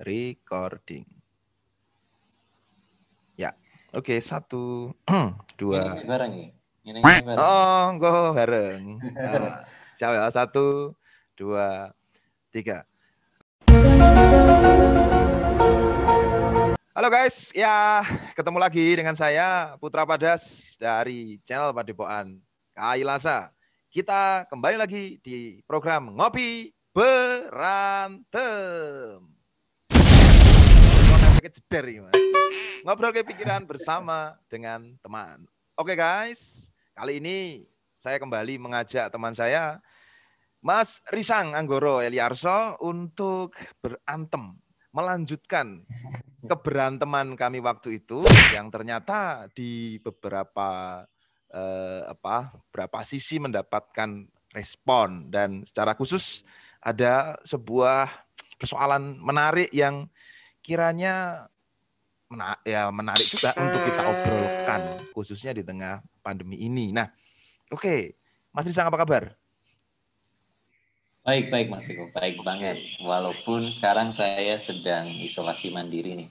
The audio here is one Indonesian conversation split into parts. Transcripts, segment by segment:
recording. Ya, oke, 1, 2. Ini bareng ya? Ini bareng. Oh, enggak bareng. Nah, siapa ya? 1, 2, 3. Halo guys, ya ketemu lagi dengan saya Putra Padas dari channel Padepokan Kailasa. Kita kembali lagi di program Ngopi Berantem. Ngobrol ke pikiran bersama dengan teman. Oke guys, kali ini saya kembali mengajak teman saya Mas Risang Anggoro Eliarso untuk berantem, melanjutkan keberanteman kami waktu itu yang ternyata di beberapa beberapa sisi mendapatkan respon, dan secara khusus ada sebuah persoalan menarik yang kiranya menarik juga untuk kita obrolkan khususnya di tengah pandemi ini. Nah, oke, Mas Risang apa kabar? Baik Mas Riko, baik banget. Walaupun sekarang saya sedang isolasi mandiri nih.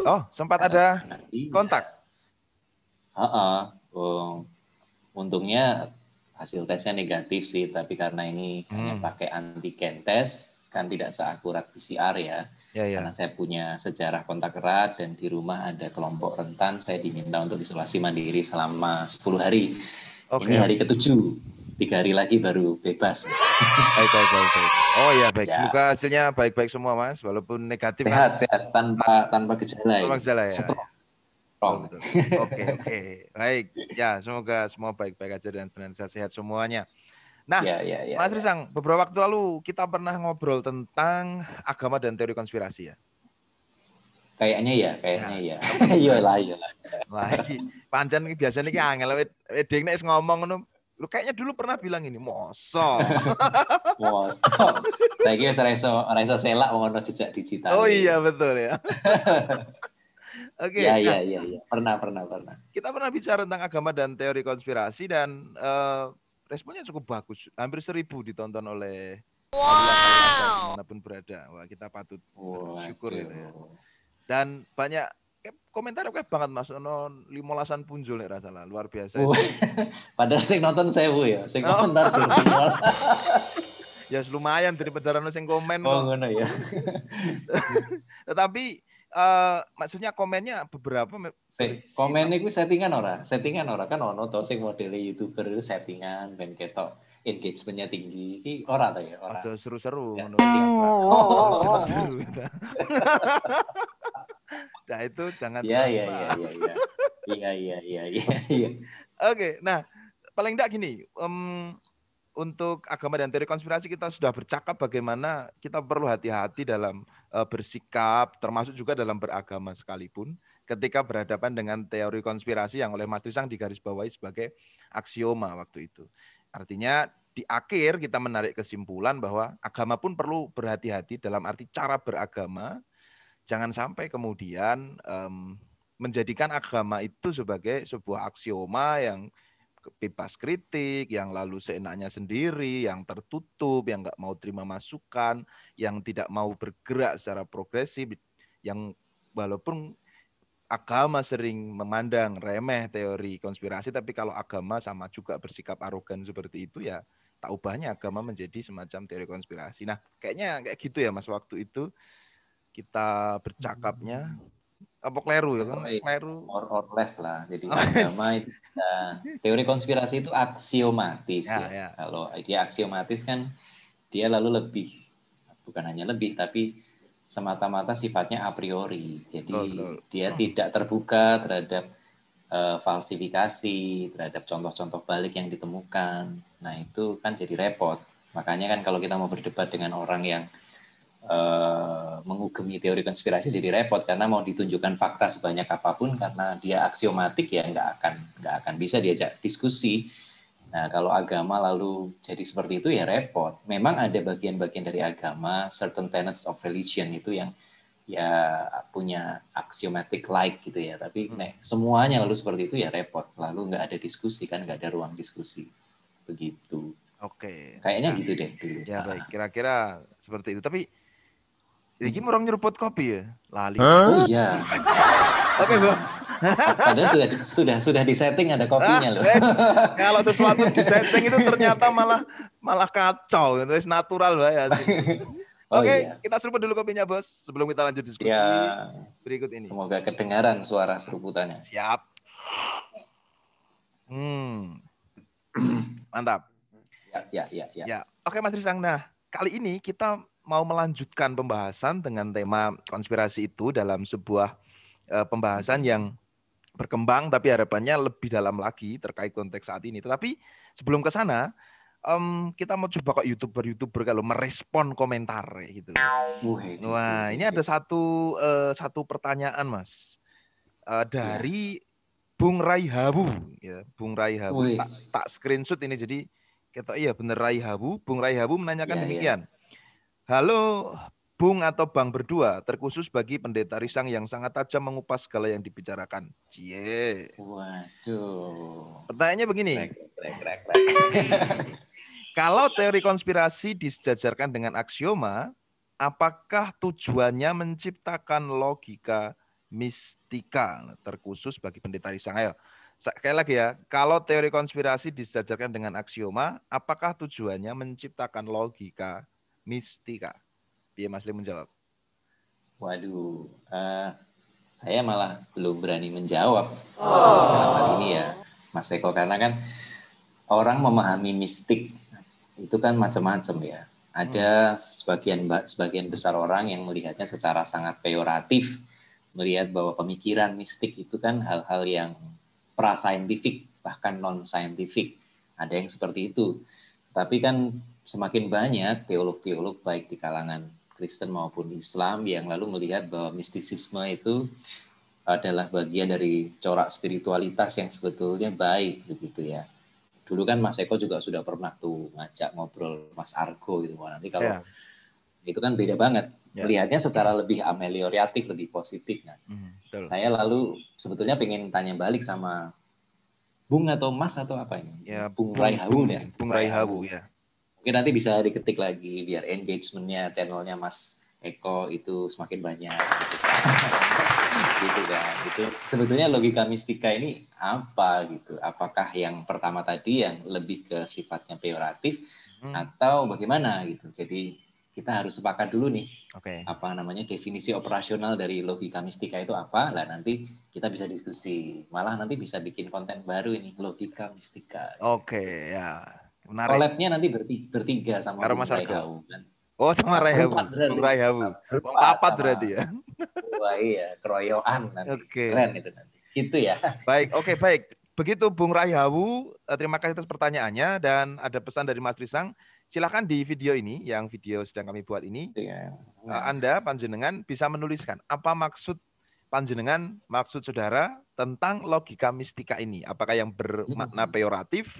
Oh, sempat ada kontak? Untungnya hasil tesnya negatif sih, tapi karena ini hanya pakai antigen test, kan tidak seakurat PCR ya. Karena saya punya sejarah kontak erat dan di rumah ada kelompok rentan, saya diminta untuk isolasi mandiri selama 10 hari. Ini hari ke-7. 3 hari lagi baru bebas. Baik. Oh ya, baik. Semoga hasilnya baik-baik semua, Mas. Walaupun negatif sehat, kan. Sehat, tanpa gejala. Tanpa gejala ya. Betul. Oke. Baik. Ya, semoga semua baik-baik aja dan senantiasa sehat semuanya. Nah, Mas Risang, beberapa waktu lalu kita pernah ngobrol tentang agama dan teori konspirasi ya. Kayaknya ya. Iyalah. Lagi pancen biasanya iki angel wedeng nek ngomong ngono. Lu kayaknya dulu pernah bilang ini, mosok. Saya kira ora iso selak wong ono jejak digital. Oh iya, betul ya. Oke. Iya. Pernah. Kita pernah bicara tentang agama dan teori konspirasi dan responnya cukup bagus. Hampir 1.000 ditonton oleh dimanapun berada. Wah, kita patut bersyukur gitu ya. Dan banyak komentar oke banget Mas, ono 15-an punjul nek rasa lah, luar biasa. Padahal sing nonton 1000 ya, sing komentar ya lumayan daripada ono sing komen kok. Oh ngono ya. Tetapi maksudnya komennya beberapa komen niku settingan ora kan ono to sing modele YouTuber itu settingan ben ketok engagement-nya tinggi. Iki ora ta ya, ora. Aja seru-seru ngono. Seru. Nah, itu jangan Iya. Oke, nah paling enggak gini, untuk agama dan teori konspirasi kita sudah bercakap bagaimana kita perlu hati-hati dalam bersikap, termasuk juga dalam beragama sekalipun, ketika berhadapan dengan teori konspirasi yang oleh Mas Risang digarisbawahi sebagai aksioma waktu itu. Artinya di akhir kita menarik kesimpulan bahwa agama pun perlu berhati-hati dalam arti cara beragama. Jangan sampai kemudian menjadikan agama itu sebagai sebuah aksioma yang bebas kritik, yang lalu seenaknya sendiri, yang tertutup, yang nggak mau terima masukan, yang tidak mau bergerak secara progresif, yang walaupun agama sering memandang remeh teori konspirasi, tapi kalau agama sama juga bersikap arogan seperti itu, ya tak ubahnya agama menjadi semacam teori konspirasi. Nah, kayaknya kayak gitu ya Mas, waktu itu kita bercakapnya. Apa kleru ya kan? Kleru. Or less lah. Jadi agama itu teori konspirasi itu aksiomatis ya. Kalau dia aksiomatis kan dia lalu lebih, bukan hanya lebih, tapi semata-mata sifatnya a priori. Jadi dia tidak terbuka terhadap falsifikasi, terhadap contoh-contoh balik yang ditemukan. Nah itu kan jadi repot. Makanya kan kalau kita mau berdebat dengan orang yang mengugemi teori konspirasi jadi repot, karena mau ditunjukkan fakta sebanyak apapun karena dia aksiomatik ya nggak akan bisa diajak diskusi. Nah kalau agama lalu jadi seperti itu ya repot. Memang ada bagian-bagian dari agama, certain tenets of religion itu yang ya punya axiomatic like gitu ya, tapi semuanya lalu seperti itu ya repot, lalu nggak ada diskusi kan, nggak ada ruang diskusi begitu. Oke. Kayaknya gitu deh dulu. Ya baik, kira-kira seperti itu. Tapi Iki murang nyeruput kopi ya, lali. Oh iya. Oke, Bos. Padahal sudah disetting ada kopinya loh. Kalau sesuatu disetting itu ternyata malah kacau, itu natural ya hasilnya. Oh Oke, iya. kita seruput dulu kopinya, Bos, sebelum kita lanjut Ya, diskusi berikut ini. semoga kedengaran suara seruputannya. Siap. Mantap. Ya. Ya, oke Mas Trisang. Nah, kali ini kita mau melanjutkan pembahasan dengan tema konspirasi itu dalam sebuah pembahasan yang berkembang, tapi harapannya lebih dalam lagi terkait konteks saat ini. Tetapi sebelum ke sana, kita mau coba kok YouTuber kalau merespon komentar gitu. Wah, ini ada satu pertanyaan, Mas, dari Bung Raihawu, ya, Bung Raihawu. Tak screenshot ini, jadi kita iya bener Raihawu. Bung Raihawu menanyakan demikian. Halo Bung atau Bang berdua, terkhusus bagi Pendeta Risang yang sangat tajam mengupas segala yang dibicarakan. Cie. Waduh. Pertanyaannya begini. Kalau teori konspirasi disejajarkan dengan aksioma, apakah tujuannya menciptakan logika mistika terkhusus bagi Pendeta Risang? Ayo, sekali lagi ya. Kalau teori konspirasi disejajarkan dengan aksioma, apakah tujuannya menciptakan logika mistika? Biar Mas Lim menjawab. Waduh, saya malah belum berani menjawab dalam hal ini ya, Mas Eko, karena kan orang memahami mistik itu kan macam-macam ya. Ada sebagian besar orang yang melihatnya secara sangat peyoratif, melihat bahwa pemikiran mistik itu kan hal-hal yang pra-saintifik, bahkan non-saintifik. Ada yang seperti itu. Tapi kan semakin banyak teolog-teolog baik di kalangan Kristen maupun Islam yang lalu melihat bahwa mistisisme itu adalah bagian dari corak spiritualitas yang sebetulnya baik begitu ya. Dulu kan Mas Eko juga sudah pernah tuh ngajak ngobrol Mas Argo gitu. Nanti kalau itu kan beda banget. Melihatnya secara lebih amelioratif, lebih positif. Nah, saya lalu sebetulnya pengen tanya balik sama Bung atau Mas atau apa ini? Ya, Bung Raihawu ya. Bung Raihawu ya. Mungkin nanti bisa diketik lagi biar engagement-nya channelnya Mas Eko itu semakin banyak gitu kan. Itu sebetulnya logika mistika ini apa gitu? Apakah yang pertama tadi yang lebih ke sifatnya peyoratif atau bagaimana gitu? Jadi kita harus sepakat dulu nih. Apa namanya definisi operasional dari logika mistika itu apa? Lah nanti kita bisa diskusi. Malah nanti bisa bikin konten baru ini, logika mistika. Oke, ya. Menarik. Collab-nya nanti bertiga sama Bung Raihawu kan. Oh, sama Raihawu. Bung Raihawu. Papat berarti ya. Wah iya, keroyokan nanti. Keren itu nanti. Gitu ya. Baik, oke, baik. Begitu Bung Raihawu, terima kasih atas pertanyaannya dan ada pesan dari Mas Trisang. Silakan di video ini, yang video sedang kami buat ini, Anda panjenengan bisa menuliskan apa maksud panjenengan, maksud saudara tentang logika mistika ini. Apakah yang bermakna peyoratif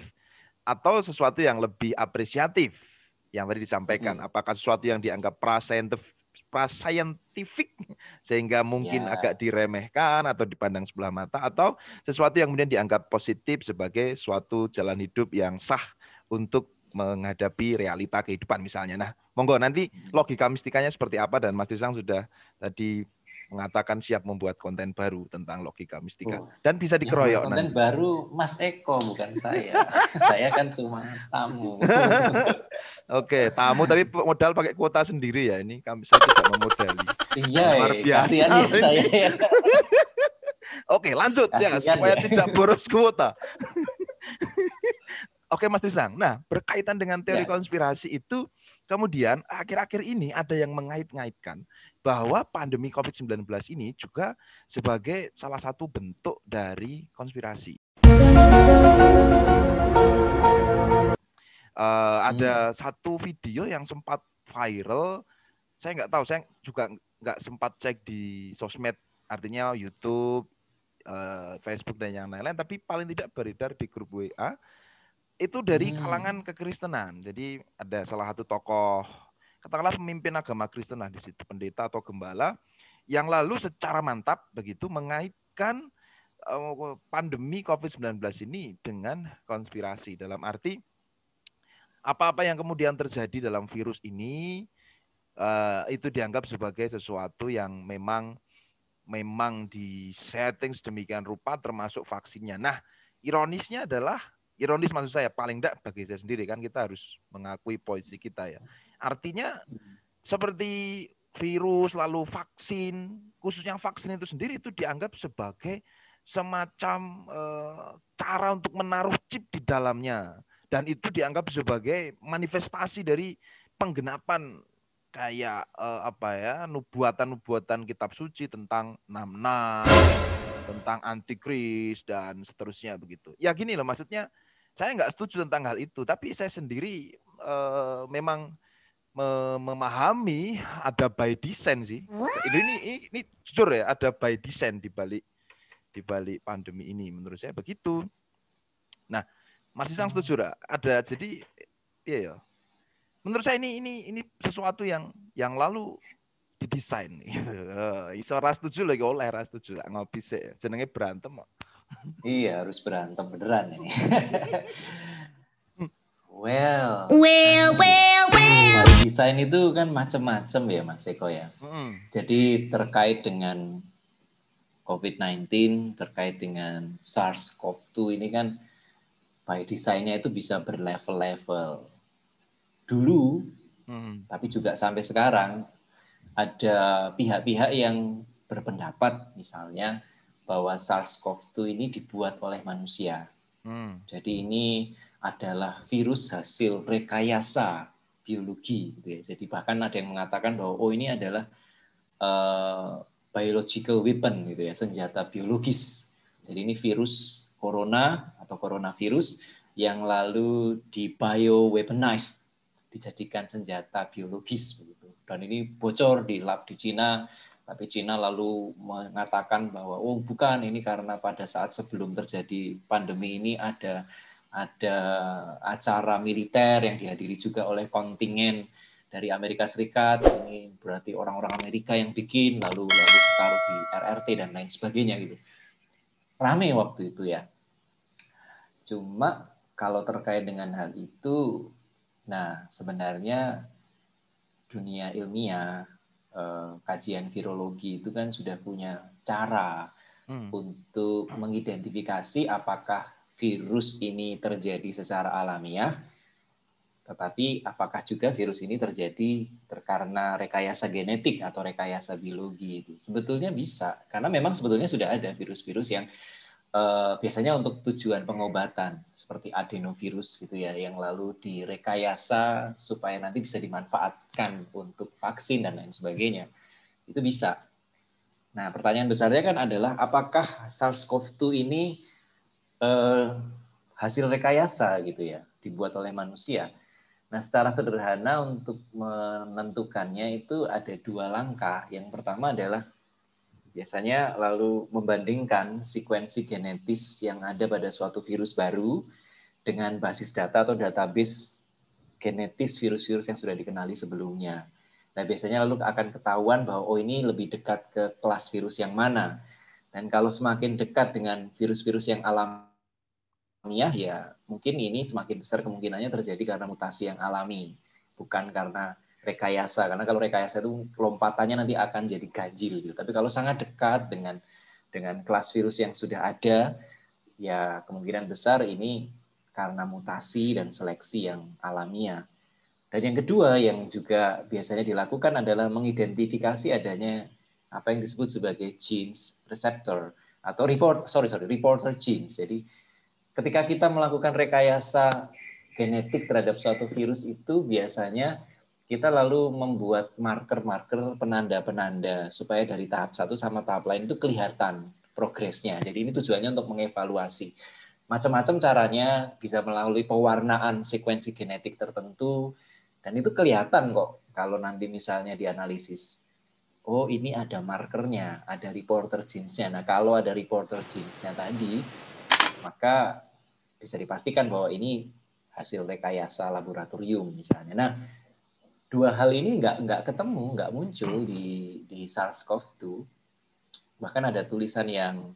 atau sesuatu yang lebih apresiatif yang tadi disampaikan? Apakah sesuatu yang dianggap pra-saintifik sehingga mungkin agak diremehkan atau dipandang sebelah mata, atau sesuatu yang kemudian dianggap positif sebagai suatu jalan hidup yang sah untuk menghadapi realita kehidupan misalnya. Nah, monggo nanti logika mistikanya seperti apa, dan Mas Trisang sudah tadi mengatakan siap membuat konten baru tentang logika mistika dan bisa dikeroyok konten nanti. Baru Mas Eko bukan saya. Saya kan cuma tamu. Oke, tamu tapi modal pakai kuota sendiri ya, ini kami saya tidak memodali. Iya, luar biasa ya, saya. Oke, lanjut ya supaya tidak boros kuota. Oke Mas Trisang, nah berkaitan dengan teori konspirasi itu, kemudian akhir-akhir ini ada yang mengait-ngaitkan bahwa pandemi COVID-19 ini juga sebagai salah satu bentuk dari konspirasi. Ada satu video yang sempat viral, saya nggak tahu, saya juga nggak sempat cek di sosmed, artinya YouTube, Facebook dan yang lain-lain, tapi paling tidak beredar di grup WA, itu dari kalangan kekristenan. Jadi ada salah satu tokoh, katakanlah pemimpin agama Kristen di situ, pendeta atau gembala, yang lalu secara mantap begitu mengaitkan pandemi COVID-19 ini dengan konspirasi. Dalam arti apa-apa yang kemudian terjadi dalam virus ini itu dianggap sebagai sesuatu yang memang disetting sedemikian rupa termasuk vaksinnya. Nah, ironis maksud saya paling enggak bagi saya sendiri kan kita harus mengakui posisi kita ya. Artinya seperti virus lalu vaksin, khususnya vaksin itu sendiri itu dianggap sebagai semacam cara untuk menaruh chip di dalamnya dan itu dianggap sebagai manifestasi dari penggenapan kayak apa ya nubuatan-nubuatan kitab suci tentang Namna, tentang antikris dan seterusnya begitu. Ya gini loh maksudnya saya nggak setuju tentang hal itu, tapi saya sendiri memang memahami ada by design sih. Ini jujur ya ada by design di balik pandemi ini menurut saya begitu. Nah, Mas Isang setuju gak? Ada jadi iya ya. Menurut saya ini sesuatu yang lalu didesain gitu. Iso ora setuju lagi oleh ora setuju lah ngopi sih. Jenenge berantem kok. Iya, harus berantem beneran ini. Well, kalau desain itu kan macam-macam ya Mas Eko ya. Jadi terkait dengan COVID-19, terkait dengan SARS-CoV-2 ini kan by desainnya itu bisa berlevel-level. Dulu, tapi juga sampai sekarang, ada pihak-pihak yang berpendapat misalnya bahwa SARS-CoV-2 ini dibuat oleh manusia. Jadi ini adalah virus hasil rekayasa biologi. Gitu ya. Jadi bahkan ada yang mengatakan bahwa ini adalah biological weapon, gitu ya, senjata biologis. Jadi ini virus corona atau coronavirus yang lalu di bioweaponized, dijadikan senjata biologis begitu. Dan ini bocor di lab di Cina, tapi Cina lalu mengatakan bahwa bukan, ini karena pada saat sebelum terjadi pandemi ini ada acara militer yang dihadiri juga oleh kontingen dari Amerika Serikat. Ini berarti orang-orang Amerika yang bikin, lalu ditaruh di RRT dan lain sebagainya gitu. Rame waktu itu ya. Cuma kalau terkait dengan hal itu, nah sebenarnya dunia ilmiah, kajian virologi itu kan sudah punya cara untuk mengidentifikasi apakah virus ini terjadi secara alamiah, tetapi apakah juga virus ini terjadi karena rekayasa genetik atau rekayasa biologi itu. Sebetulnya bisa, karena memang sebetulnya sudah ada virus-virus yang biasanya untuk tujuan pengobatan seperti adenovirus gitu ya, yang lalu direkayasa supaya nanti bisa dimanfaatkan untuk vaksin dan lain sebagainya. Itu bisa. Nah, pertanyaan besarnya kan adalah apakah SARS-CoV-2 ini hasil rekayasa gitu ya, dibuat oleh manusia. Nah, secara sederhana untuk menentukannya itu ada dua langkah. Yang pertama adalah biasanya lalu membandingkan sekuensi genetis yang ada pada suatu virus baru dengan basis data atau database genetis virus-virus yang sudah dikenali sebelumnya. Nah, biasanya lalu akan ketahuan bahwa ini lebih dekat ke kelas virus yang mana. Dan kalau semakin dekat dengan virus-virus yang alamiah, ya mungkin ini semakin besar kemungkinannya terjadi karena mutasi yang alami, bukan karena rekayasa. Karena kalau rekayasa itu lompatannya nanti akan jadi ganjil gitu. Tapi kalau sangat dekat dengan kelas virus yang sudah ada, ya kemungkinan besar ini karena mutasi dan seleksi yang alamiah. Dan yang kedua yang juga biasanya dilakukan adalah mengidentifikasi adanya apa yang disebut sebagai genes receptor atau reporter genes. Jadi ketika kita melakukan rekayasa genetik terhadap suatu virus itu biasanya kita lalu membuat marker-marker penanda-penanda supaya dari tahap satu sama tahap lain itu kelihatan progresnya. Jadi ini tujuannya untuk mengevaluasi. Macam-macam caranya, bisa melalui pewarnaan sekuensi genetik tertentu, dan itu kelihatan kok kalau nanti misalnya dianalisis. Oh, ini ada markernya, ada reporter genes-nya. Nah, kalau ada reporter genes-nya tadi, maka bisa dipastikan bahwa ini hasil rekayasa laboratorium misalnya. Nah, dua hal ini nggak ketemu, nggak muncul di SARS-CoV-2. Bahkan ada tulisan yang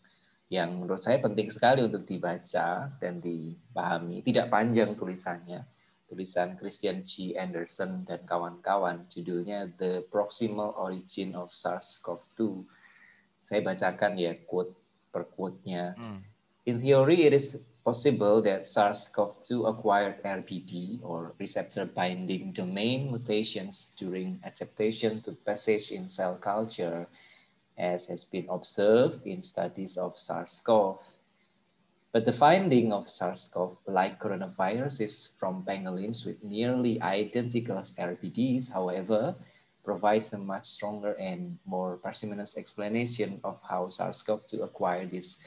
menurut saya penting sekali untuk dibaca dan dipahami. Tidak panjang tulisannya, tulisan Christian G. Anderson dan kawan-kawan, judulnya The Proximal Origin of SARS-CoV-2. Saya bacakan ya quote per quote-nya. In theory, it is possible that SARS-CoV-2 acquired RBD, or receptor binding domain mutations, during adaptation to passage in cell culture, as has been observed in studies of SARS-CoV. But the finding of SARS-CoV-like coronaviruses from pangolins with nearly identical RBDs, however, provides a much stronger and more parsimonious explanation of how SARS-CoV-2 acquired this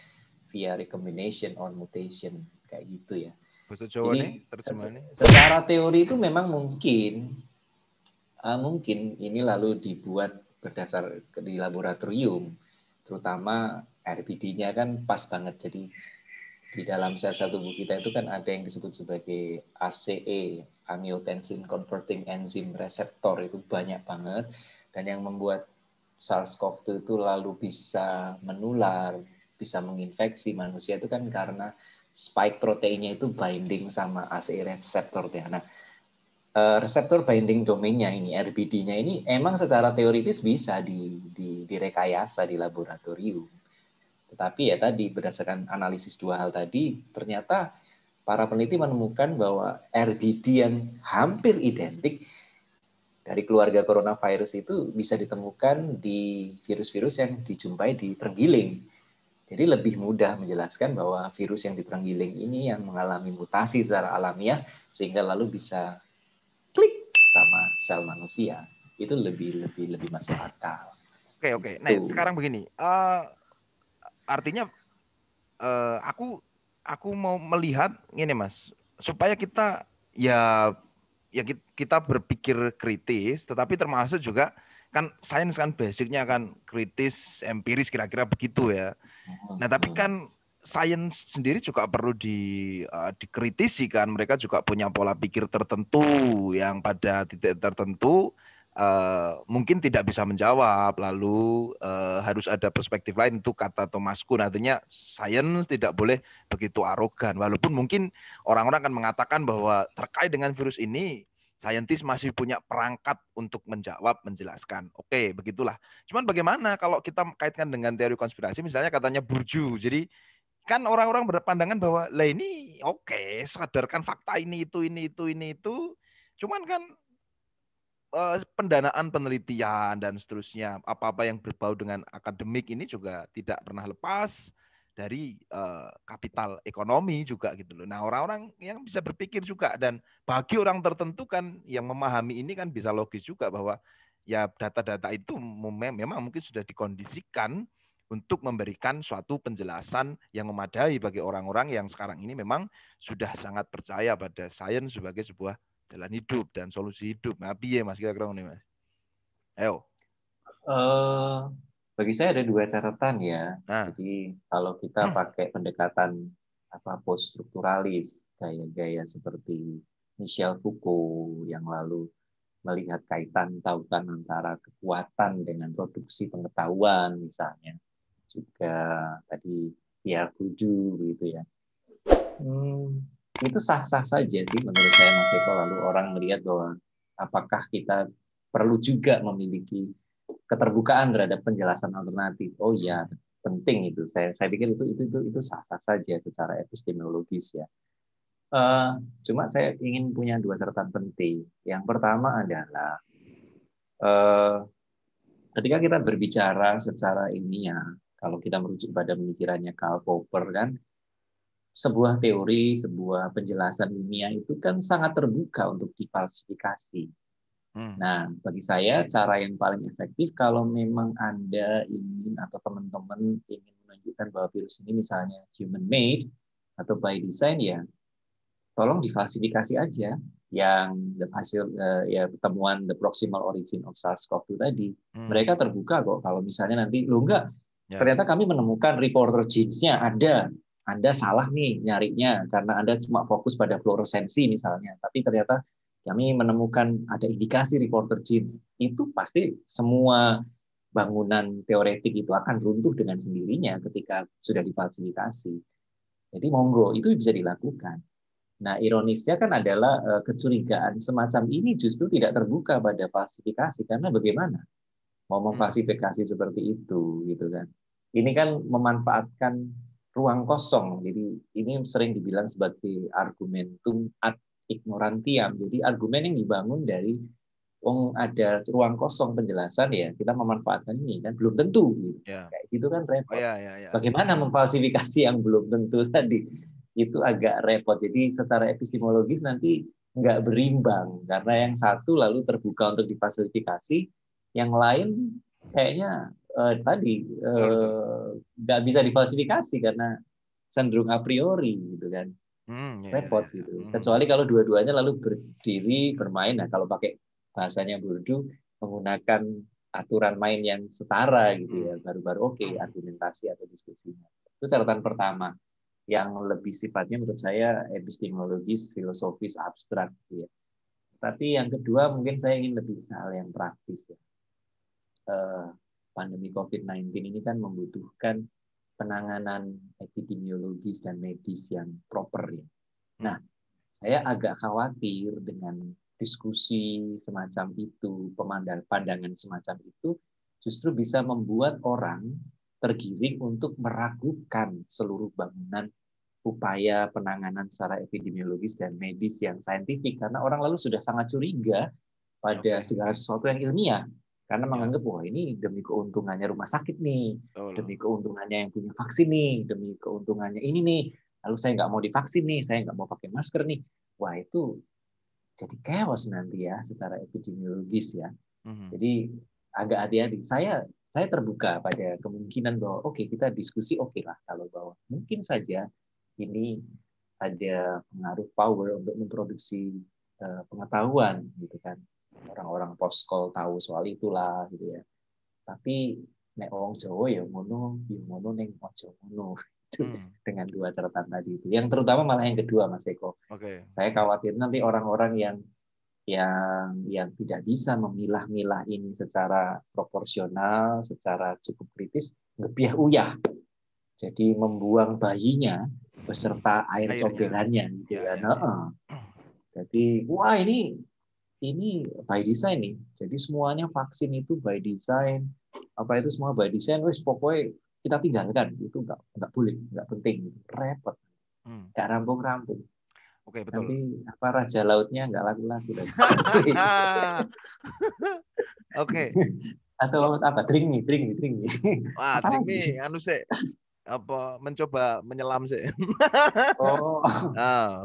via recombination or mutation, kayak gitu ya. Bahasa Jawa Jadi nih terjemahannya. Secara teori itu memang mungkin ini lalu dibuat berdasar di laboratorium, terutama RBD-nya kan pas banget. Jadi di dalam sel-sel tubuh kita itu kan ada yang disebut sebagai ACE, angiotensin converting enzyme receptor, itu banyak banget, dan yang membuat SARS-CoV-2 itu lalu bisa menular, bisa menginfeksi manusia itu kan karena spike proteinnya itu binding sama ACE receptor ya. Nah, reseptor binding domainnya ini, RBD-nya ini emang secara teoritis bisa direkayasa di laboratorium. Tetapi ya tadi berdasarkan analisis dua hal tadi, ternyata para peneliti menemukan bahwa RBD yang hampir identik dari keluarga coronavirus itu bisa ditemukan di virus-virus yang dijumpai di terenggiling. Jadi lebih mudah menjelaskan bahwa virus yang di terenggiling ini yang mengalami mutasi secara alamiah sehingga lalu bisa klik sama sel manusia. Itu lebih masuk akal. Oke. Nah, sekarang begini. Artinya aku mau melihat ini Mas, supaya kita ya kita berpikir kritis, tetapi termasuk juga kan sains kan basicnya kan kritis, empiris kira-kira begitu ya. Nah, tapi kan sains sendiri juga perlu dikritisi kan, mereka juga punya pola pikir tertentu yang pada titik tertentu mungkin tidak bisa menjawab, lalu harus ada perspektif lain. Itu kata Thomas Kuhn, artinya sains tidak boleh begitu arogan, walaupun mungkin orang-orang akan mengatakan bahwa terkait dengan virus ini saintis masih punya perangkat untuk menjawab, menjelaskan. Oke, begitulah. Cuman bagaimana kalau kita kaitkan dengan teori konspirasi, misalnya katanya Burju, jadi kan orang-orang berpandangan bahwa lah ini oke, sadarkan fakta ini itu, cuman kan pendanaan penelitian dan seterusnya, apa-apa yang berbau dengan akademik ini juga tidak pernah lepas dari kapital ekonomi juga gitu loh. Nah, orang-orang yang bisa berpikir juga, dan bagi orang tertentu kan yang memahami ini kan bisa logis juga bahwa ya data-data itu memang mungkin sudah dikondisikan untuk memberikan suatu penjelasan yang memadai bagi orang-orang yang sekarang ini memang sudah sangat percaya pada sains sebagai sebuah jalan hidup dan solusi hidup. Nah, piye Mas kira-kira ini Mas? Ayo. Bagi saya ada dua catatan ya. Nah, Jadi kalau kita pakai pendekatan post strukturalis, gaya-gaya seperti Michel Foucault yang lalu melihat kaitan tautan antara kekuatan dengan produksi pengetahuan misalnya, juga tadi Pierre Bourdieu gitu ya. Itu sah-sah saja sih menurut saya Mas Eko. Lalu orang melihat bahwa apakah kita perlu juga memiliki keterbukaan terhadap penjelasan alternatif. Oh ya, penting itu. Saya pikir itu sah-sah saja secara epistemologis ya. Cuma saya ingin punya dua catatan penting. Yang pertama adalah ketika kita berbicara secara ilmiah, kalau kita merujuk pada pemikirannya Karl Popper kan, sebuah teori, sebuah penjelasan ilmiah itu kan sangat terbuka untuk difalsifikasi. Nah, bagi saya cara yang paling efektif kalau memang Anda ingin atau teman-teman ingin menunjukkan bahwa virus ini misalnya human made atau by design, ya tolong difalsifikasi aja yang hasil ya temuan the proximal origin of SARS-CoV-2 tadi. Mereka terbuka kok kalau misalnya nanti lo enggak, ternyata kami menemukan reporter genes-nya ada. Anda salah nih nyarinya karena Anda cuma fokus pada fluoresensi misalnya, tapi ternyata kami menemukan ada indikasi reporter genes. Itu pasti semua bangunan teoretik itu akan runtuh dengan sendirinya ketika sudah difalsifikasi. Jadi monggo, itu bisa dilakukan. Nah, ironisnya kan adalah kecurigaan semacam ini justru tidak terbuka pada falsifikasi karena bagaimana mau memfalsifikasi seperti itu gitu kan. Ini kan memanfaatkan ruang kosong. Jadi ini sering dibilang sebagai argumentum ad ignorantiam. Jadi argumen yang dibangun dari ada ruang kosong penjelasan ya kita memanfaatkan ini kan belum tentu gitu. Ya. Kayak gitu kan repot. Ya. Bagaimana memfalsifikasi yang belum tentu tadi? Itu agak repot. Jadi secara epistemologis nanti nggak berimbang karena yang satu lalu terbuka untuk difalsifikasi, yang lain kayaknya nggak bisa difalsifikasi karena cenderung a priori gitu kan. Repot gitu. Kecuali kalau dua-duanya lalu berdiri bermain. Nah kalau pakai bahasanya Bourdieu menggunakan aturan main yang setara gitu ya, baru-baru oke argumentasi atau diskusinya. Itu catatan pertama yang lebih sifatnya menurut saya epistemologis, filosofis, abstrak gitu ya. Tapi yang kedua mungkin saya ingin lebih hal yang praktis ya. Pandemi COVID-19 ini kan membutuhkan penanganan epidemiologis dan medis yang proper ya. Nah, saya agak khawatir dengan diskusi semacam itu, pandangan semacam itu justru bisa membuat orang tergiring untuk meragukan seluruh bangunan upaya penanganan secara epidemiologis dan medis yang saintifik karena orang lalu sudah sangat curiga pada segala sesuatu yang ilmiah karena menganggap wah ini demi keuntungannya rumah sakit nih, demi keuntungannya yang punya vaksin nih, demi keuntungannya ini nih, lalu saya nggak mau divaksin nih, saya nggak mau pakai masker nih, wah itu jadi chaos nanti ya secara epidemiologis ya. Jadi agak hati-hati. Saya terbuka pada kemungkinan bahwa oke, kita diskusi oke lah kalau bahwa mungkin saja ini ada pengaruh power untuk memproduksi pengetahuan gitu kan. Orang-orang post-call tahu soal itulah gitu ya. Tapi nek wong Jawa ya ngono ning aja ngono. Dengan dua catatan tadi itu. Yang terutama malah yang kedua Mas Eko. Saya khawatir nanti orang-orang yang tidak bisa memilah-milah ini secara proporsional, secara cukup kritis, ngebiah uyah. Jadi membuang bayinya beserta air comberannya gitu kan. Jadi wah ini by design nih. Jadi semuanya vaksin itu by design. Apa itu semua by design? Wes pokoknya kita tinggalkan. Itu nggak boleh, nggak penting. Repot. Nggak rampung-rampung. Oke, betul. Nanti apa raja lautnya nggak laku-laku. Oke. Atau apa? Drink nih. Wah, drink nih anu sih. Apa mencoba menyelam sih. Oh.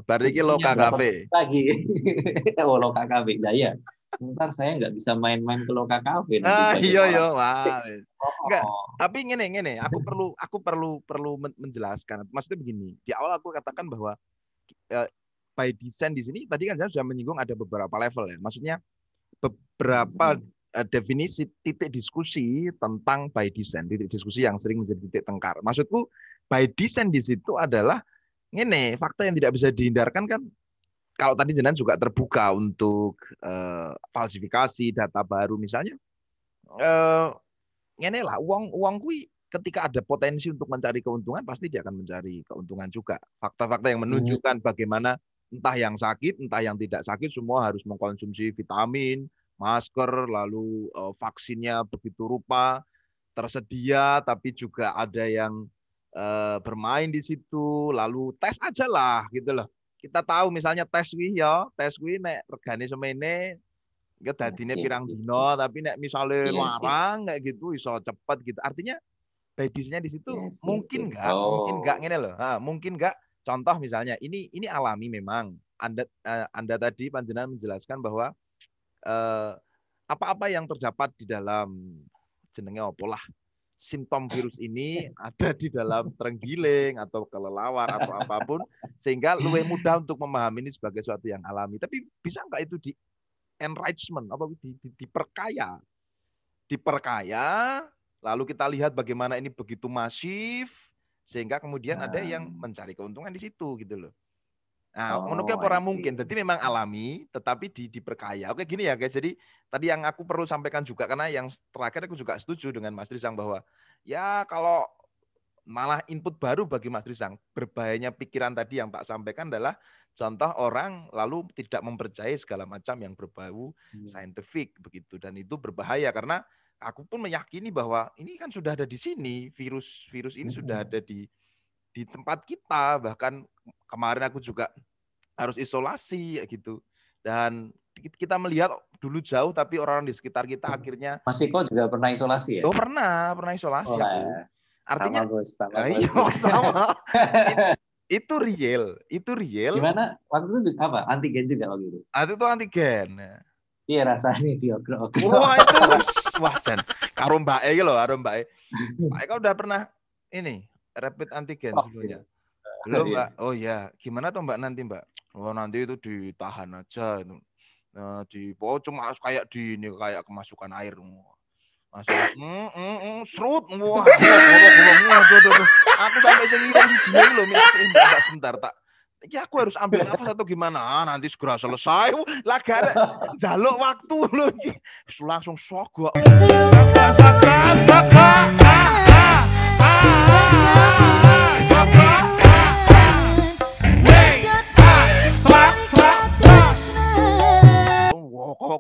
Baru ini Loka Cafe. Lagi. Loka Cafe. Nah, ya. Ntar saya nggak bisa main-main ke Loka Cafe. Iya. Wah. Enggak, tapi ngene. Aku perlu menjelaskan. Maksudnya begini. Di awal aku katakan bahwa by design di sini tadi kan saya sudah menyinggung ada beberapa level ya. Maksudnya beberapa definisi titik diskusi tentang by design, titik diskusi yang sering menjadi titik tengkar. Maksudku by design di situ adalah ini fakta yang tidak bisa dihindarkan kan. Kalau tadi jenengan juga terbuka untuk falsifikasi data baru misalnya, ini lah uang kui ketika ada potensi untuk mencari keuntungan pasti dia akan mencari keuntungan juga. Fakta-fakta yang menunjukkan bagaimana entah yang sakit, entah yang tidak sakit semua harus mengkonsumsi vitamin, masker, lalu vaksinnya begitu rupa tersedia, tapi juga ada yang bermain di situ, lalu tes aja lah gitu loh. Kita tahu misalnya tes wih nek regane semene dadine pirang dino, tapi nek misalnya larang kayak gitu iso cepet gitu. Artinya medisnya di situ mungkin nggak ngene loh. Mungkin nggak. Contoh misalnya ini alami memang. Anda tadi panjenengan menjelaskan bahwa apa-apa yang terdapat di dalam jenenge opolah simptom virus ini ada di dalam terenggiling atau kelelawar atau apapun sehingga lebih mudah untuk memahami ini sebagai sesuatu yang alami. Tapi bisa nggak itu di enrichment apa diperkaya lalu kita lihat bagaimana ini begitu masif sehingga kemudian ada yang mencari keuntungan di situ gitu loh. Nah, menurutnya orang mungkin. Jadi memang alami, tetapi diperkaya. Oke, gini ya guys. Jadi tadi yang aku perlu sampaikan juga karena yang terakhir aku juga setuju dengan Mas Trisang bahwa ya kalau malah input baru bagi Mas Risang. Berbahayanya pikiran tadi yang tak sampaikan adalah contoh orang lalu tidak mempercayai segala macam yang berbau saintifik begitu, dan itu berbahaya karena aku pun meyakini bahwa ini kan sudah ada di sini, virus ini sudah ada di tempat kita, bahkan kemarin aku juga harus isolasi gitu. Dan kita melihat dulu jauh tapi orang di sekitar kita akhirnya Mas Eko juga pernah isolasi ya? pernah isolasi aku. Wah, Artinya sama Bos, sama Bos. iya sama. Itu real, itu real. Gimana? Waktu itu juga apa? Antigen juga waktu itu? Itu antigen. Iya rasanya diogrok-ogrok. Wah itu, wah Jan, karo Mbak E loh, karo Mbak E. Mbak E kau udah pernah ini rapid antigen Sok sebelumnya? gitu. Belum Iya. Mbak. Oh ya, gimana tuh Mbak nanti Mbak? Oh nanti itu ditahan aja itu. Cuma kayak di ini kayak kemasukan air. Masuk serut. Wah, gua. Aduh. Aku sampai sengirang sini loh, Mbak sebentar tak. Iki aku harus ambil nafas atau gimana? Nanti segera selesai. Lah gak ada jaluk waktu loh iki. Langsung sok gua.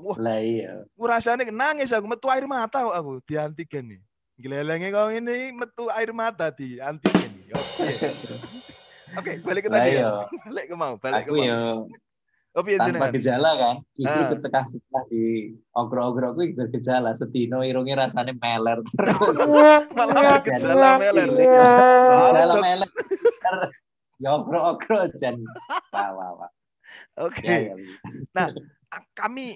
Wah, Lah iya. rasanya nangis aku, metu air mata aku di antigen nih. Gelelenge kau ini metu air mata di antigen nih. Oke, balik ke Lah tadi ya. iya. Balik ke Aku mau. ya Oh, piye tanpa jenengan? gejala kan. Justru Ah. ketika setelah di ogro-ogro aku bergejala. Setino irungnya rasanya meler terus. Malah Jadi bergejala meler. Soalnya gejala dok. meler. Ya ogro-ogro Jan. Wah. Ya Oke. ya. Nah,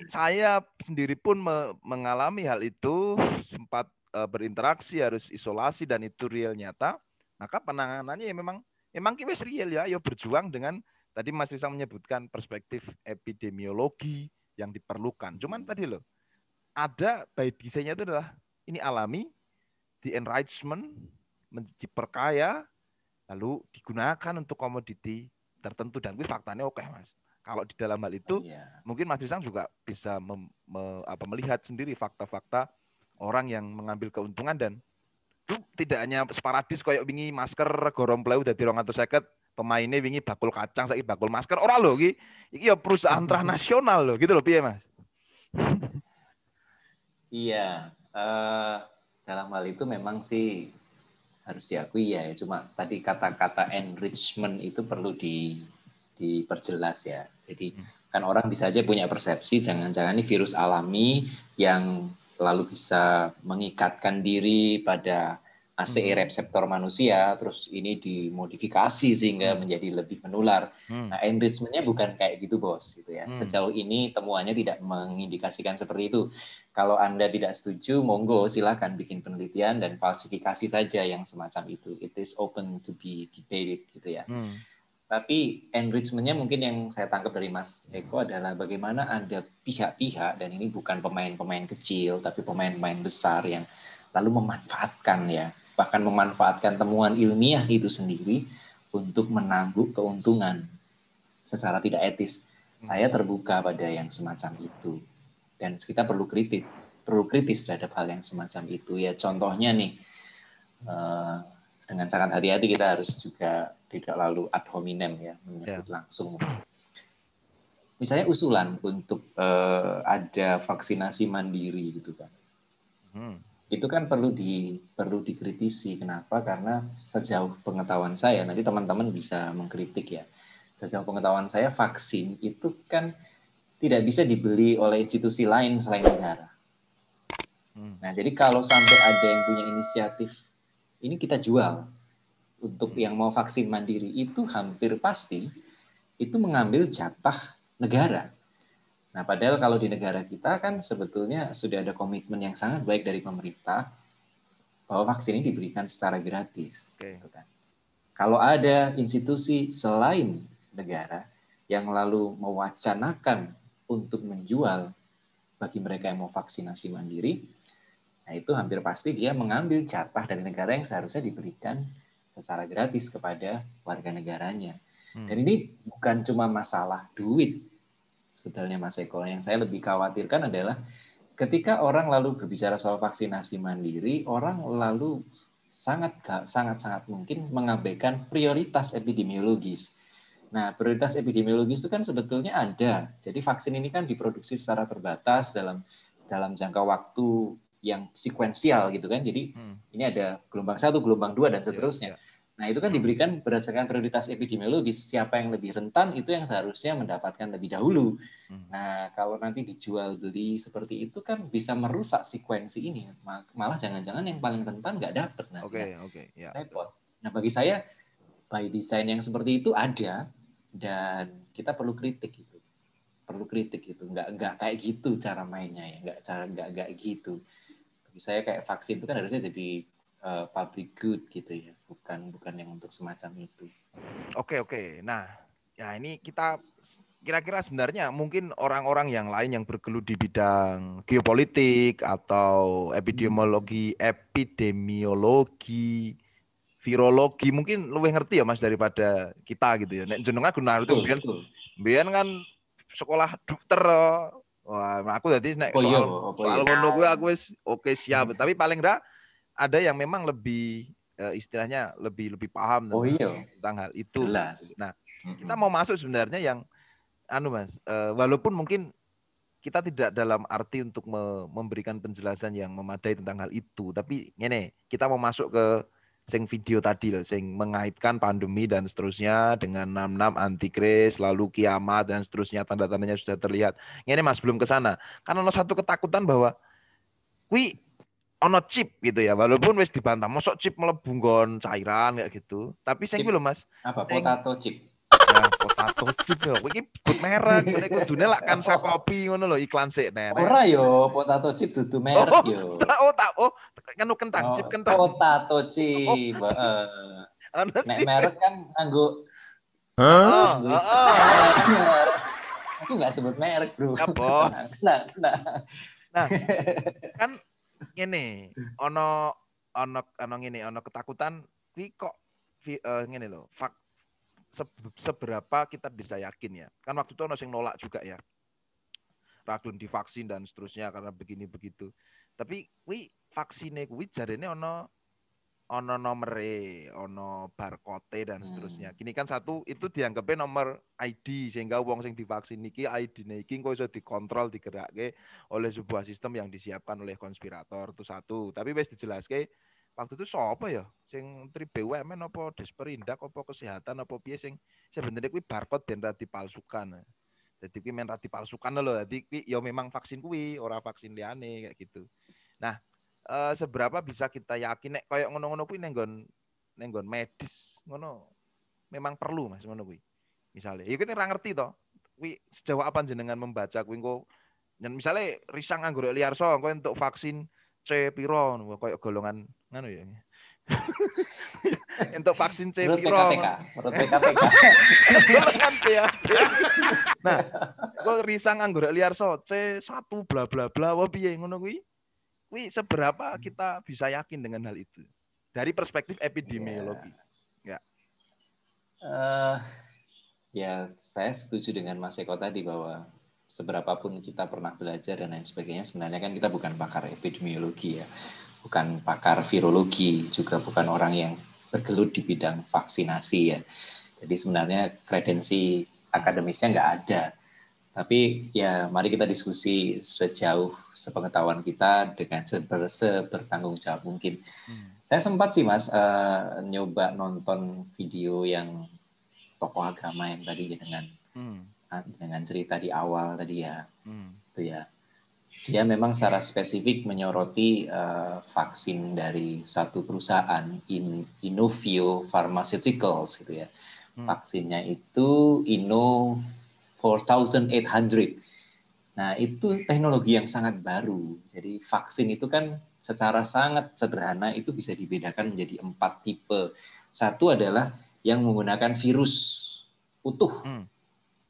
saya sendiri pun mengalami hal itu, sempat berinteraksi, harus isolasi dan itu real nyata. Maka penanganannya ya memang wis real ya, ayo berjuang dengan tadi Mas Rizal menyebutkan perspektif epidemiologi yang diperlukan. Cuman tadi loh, ada by design-nya itu adalah ini alami, di enrichment, diperkaya, lalu digunakan untuk komoditi tertentu dan gue faktanya oke Mas. Kalau di dalam hal itu Iya. mungkin Mas Disang juga bisa melihat sendiri fakta-fakta orang yang mengambil keuntungan dan itu tidak hanya sporadis kayak wingi masker gorong pleu dadi 250 pemainnya wingi bakul kacang saiki bakul masker ora lho iki ya perusahaan transnasional loh gitu loh piye Mas. Iya, dalam hal itu memang sih harus diakui ya. Cuma tadi kata-kata enrichment itu perlu diperjelas ya. Jadi kan orang bisa aja punya persepsi, jangan-jangan ini virus alami yang lalu bisa mengikatkan diri pada ACE reseptor manusia, terus ini dimodifikasi sehingga menjadi lebih menular. Nah, enrichment-nya bukan kayak gitu, Bos. Gitu ya. Sejauh ini temuannya tidak mengindikasikan seperti itu. Kalau Anda tidak setuju, monggo silakan bikin penelitian dan falsifikasi saja yang semacam itu. It is open to be debated gitu ya. Tapi enrichment-nya mungkin yang saya tangkap dari Mas Eko adalah bagaimana ada pihak-pihak, dan ini bukan pemain-pemain kecil, tapi pemain-pemain besar yang lalu memanfaatkan ya, bahkan memanfaatkan temuan ilmiah itu sendiri untuk menangguk keuntungan secara tidak etis. Saya terbuka pada yang semacam itu. Dan kita perlu kritis terhadap hal yang semacam itu. Ya contohnya nih, dengan sangat hati-hati kita harus juga tidak lalu ad hominem ya, menyebut langsung. Misalnya usulan untuk ada vaksinasi mandiri gitu kan. Itu kan perlu dikritisi. Kenapa? Karena sejauh pengetahuan saya, nanti teman-teman bisa mengkritik ya. Sejauh pengetahuan saya, vaksin itu kan tidak bisa dibeli oleh institusi lain selain negara. Nah, jadi kalau sampai ada yang punya inisiatif, ini kita jual untuk yang mau vaksin mandiri, itu hampir pasti itu mengambil jatah negara. Nah, padahal kalau di negara kita kan sebetulnya sudah ada komitmen yang sangat baik dari pemerintah bahwa vaksin ini diberikan secara gratis. Gitu kan. Kalau ada institusi selain negara yang lalu mewacanakan untuk menjual bagi mereka yang mau vaksinasi mandiri, nah itu hampir pasti dia mengambil jatah dari negara yang seharusnya diberikan secara gratis kepada warga negaranya. Dan ini bukan cuma masalah duit, sebetulnya Mas Eko. Yang saya lebih khawatirkan adalah ketika orang lalu berbicara soal vaksinasi mandiri, orang lalu sangat mungkin mengabaikan prioritas epidemiologis. Nah, prioritas epidemiologis itu kan sebetulnya ada. Jadi vaksin ini kan diproduksi secara terbatas dalam jangka waktu yang sekuensial gitu kan. Jadi ini ada gelombang 1, gelombang 2 dan seterusnya. Nah, itu kan diberikan berdasarkan prioritas epidemiologis. Siapa yang lebih rentan itu yang seharusnya mendapatkan lebih dahulu. Nah, kalau nanti dijual beli seperti itu kan bisa merusak sekuensi ini. Malah jangan-jangan yang paling rentan nggak dapat nanti. Repot. Nah, bagi saya by design yang seperti itu ada dan kita perlu kritik itu. Nggak kayak gitu cara mainnya ya, nggak gitu. Bagi saya kayak vaksin itu kan harusnya jadi public good gitu ya, bukan yang untuk semacam itu. Oke. Nah, ya ini kita kira-kira sebenarnya mungkin orang-orang yang lain yang bergelut di bidang geopolitik atau epidemiologi, virologi mungkin lebih ngerti ya Mas daripada kita gitu ya. Nek jenengan Gunar itu biyen kan sekolah dokter. Wah, aku tadi nek soal ngono kuwi aku wis oke siap, tapi paling enggak ada yang memang lebih istilahnya lebih paham tentang hal itu. Jelas. Gitu. Nah, kita mau masuk sebenarnya yang Mas, walaupun mungkin kita tidak dalam arti untuk memberikan penjelasan yang memadai tentang hal itu, tapi ini kita mau masuk ke sing video tadi loh, sing mengaitkan pandemi dan seterusnya dengan 66 antikris, lalu kiamat dan seterusnya, tanda-tandanya sudah terlihat. Ini Mas belum ke sana. Karena ada satu ketakutan bahwa ono chip gitu ya, walaupun wis dibantah mosok chip mlebu nggon cairan kayak gitu. Tapi sing kuwi lho Mas. Apa potato chip? Nah, potato chip yo. Kuwi sebut merek, kuwi kudune lak Kansa kopi ngono lho iklan sik nek. Ora yo, potato chip dudu merek yo. Oh, kan kentang, chip kentang. Potato chip, nek merek kan nganggo aku nggak sebut merek, Bro. Ya, Bos. Nah, kan ngene, ono ketakutan kuwi kok ngene lho, seberapa kita bisa yakin ya. Kan waktu itu ono sing nolak juga ya. Ragun divaksin dan seterusnya karena begini begitu. Tapi kuwi vaksine kuwi jarene ono nomere, ono barcode dan seterusnya. Gini kan satu itu dianggapnya nomor ID sehingga wong sing divaksin iki ID-ne iki kok iso dikontrol digerakke oleh sebuah sistem yang disiapkan oleh konspirator itu satu. Tapi wis dijelaske waktu itu sapa ya sing Tri BUMN apa Desperindak apa kesehatan apa piye sing sebenarnya kuwi barcode ben ra dipalsukan. Jadi kuwi men ra dipalsukan lho. Jadi kuwi ya memang vaksin kuwi, ora vaksin liyane kayak gitu. Nah, seberapa bisa kita yakin nek koyo ngono-ngono kuwi nenggon medis ngono memang perlu Mas ngono kuwi. Misale, ya kita ora ngerti to. Kuwi sejauh apa jenengan membaca kuwi engko misale risang anggur liarso engko untuk vaksin C piro koyo golongan ngono ya. Untuk vaksin C piro. Menurut PKPK. Nah, kok risang anggur liarso C1 bla bla bla apa piye ngono kuwi? Kuwi seberapa kita bisa yakin dengan hal itu dari perspektif epidemiologi? Ya, saya setuju dengan Mas Eko tadi bahwa seberapapun kita pernah belajar dan lain sebagainya, sebenarnya kan kita bukan pakar epidemiologi ya, bukan pakar virologi, juga bukan orang yang bergelut di bidang vaksinasi ya. Jadi sebenarnya kredensi akademisnya nggak ada. Tapi ya mari kita diskusi sejauh sepengetahuan kita dengan sebertanggung jawab mungkin. Saya sempat sih Mas nyoba nonton video yang tokoh agama yang tadi dengan cerita di awal tadi ya. Itu ya. Dia memang secara spesifik menyoroti vaksin dari satu perusahaan Inovio Pharmaceuticals gitu ya. Vaksinnya itu Inno 4800. Nah, itu teknologi yang sangat baru. Jadi vaksin itu kan secara sangat sederhana itu bisa dibedakan menjadi 4 tipe. Satu adalah yang menggunakan virus utuh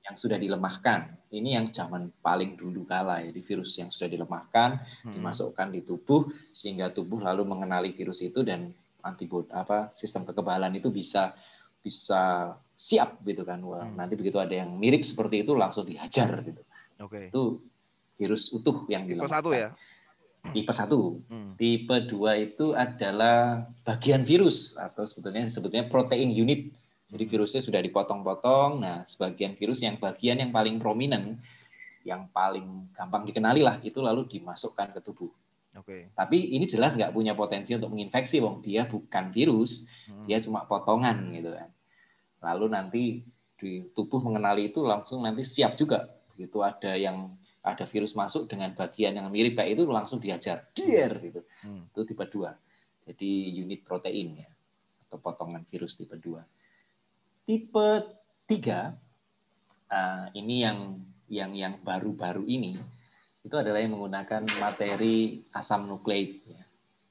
yang sudah dilemahkan. Ini yang zaman paling dulu kala. Jadi virus yang sudah dilemahkan, dimasukkan di tubuh sehingga tubuh lalu mengenali virus itu dan antibodi sistem kekebalan itu bisa siap gitu kan. Wah, nanti begitu ada yang mirip seperti itu langsung dihajar gitu. Itu virus utuh yang dilemahkan. Tipe 1 ya. Tipe 1. Tipe 2 itu adalah bagian virus atau sebetulnya protein unit. Jadi virusnya sudah dipotong-potong. Nah, sebagian virus yang bagian yang paling prominent, yang paling gampang dikenali lah, itu lalu dimasukkan ke tubuh. Tapi ini jelas nggak punya potensi untuk menginfeksi, Wong. Dia bukan virus, dia cuma potongan gitu kan. Lalu nanti di tubuh mengenali itu langsung nanti siap juga. Begitu ada virus masuk dengan bagian yang mirip kayak itu langsung diajar. Gitu. Itu tipe 2. Jadi unit protein ya, atau potongan virus tipe 2. Tipe 3 ini yang baru-baru ini itu adalah yang menggunakan materi asam nukleik.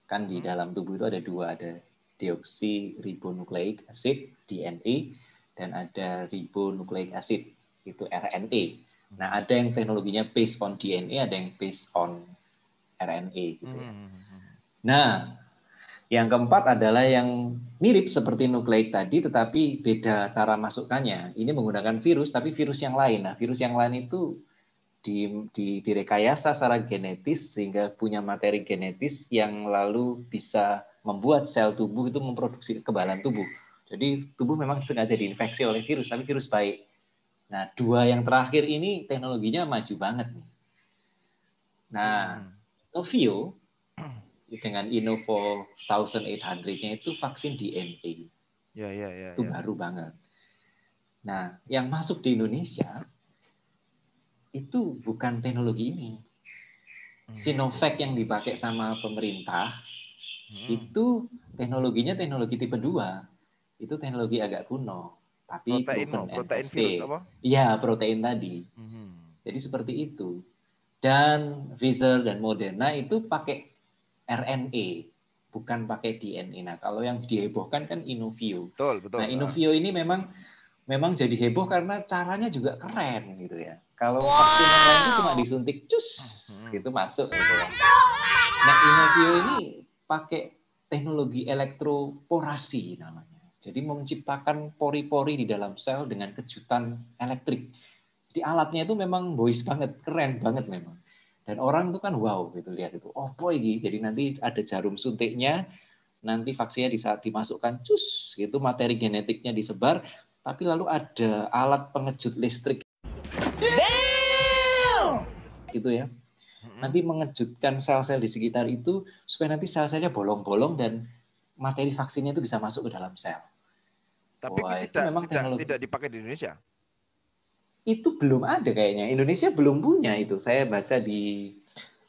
Kan di dalam tubuh itu ada 2, ada deoksiribonukleik acid (DNA) dan ada ribonukleik acid itu RNA. Nah, ada yang teknologinya based on DNA, ada yang based on RNA gitu ya. Nah, yang keempat adalah yang mirip seperti nukleik tadi, tetapi beda cara masukkannya. Ini menggunakan virus, tapi virus yang lain. Nah, virus yang lain itu direkayasa secara genetis sehingga punya materi genetis yang lalu bisa membuat sel tubuh itu memproduksi kekebalan tubuh. Jadi tubuh memang sengaja diinfeksi oleh virus, tapi virus baik. Nah, 2 yang terakhir ini teknologinya maju banget nih. Nah, Inovio dengan Innovo 1800-nya itu vaksin DNA. Itu baru banget. Nah, yang masuk di Indonesia itu bukan teknologi ini. Sinovac yang dipakai sama pemerintah itu teknologinya teknologi tipe 2. Itu teknologi agak kuno. Tapi proven and tested. Iya, protein tadi. Jadi seperti itu. Dan Pfizer dan Moderna itu pakai RNA, bukan pakai DNA. Nah, kalau yang dihebohkan kan Inovio. Betul. Nah, Inovio ini memang jadi heboh karena caranya juga keren gitu ya. Kalau vaksin yang lain itu cuma disuntik, cus, gitu masuk. Gitu ya. Nah, Inovio ini pakai teknologi elektroporasi namanya. Jadi menciptakan pori-pori di dalam sel dengan kejutan elektrik. Jadi alatnya itu memang boys banget, keren banget memang. Dan orang itu kan wow gitu lihat itu. Oh boy gitu. Jadi nanti ada jarum suntiknya, nanti vaksinnya dimasukkan, cus, gitu materi genetiknya disebar, tapi lalu ada alat pengejut listrik. Gitu ya. Nanti mengejutkan sel-sel di sekitar itu supaya nanti sel-selnya bolong-bolong dan materi vaksinnya itu bisa masuk ke dalam sel. Tapi tidak dipakai di Indonesia. Itu belum ada kayaknya. Indonesia belum punya itu. Saya baca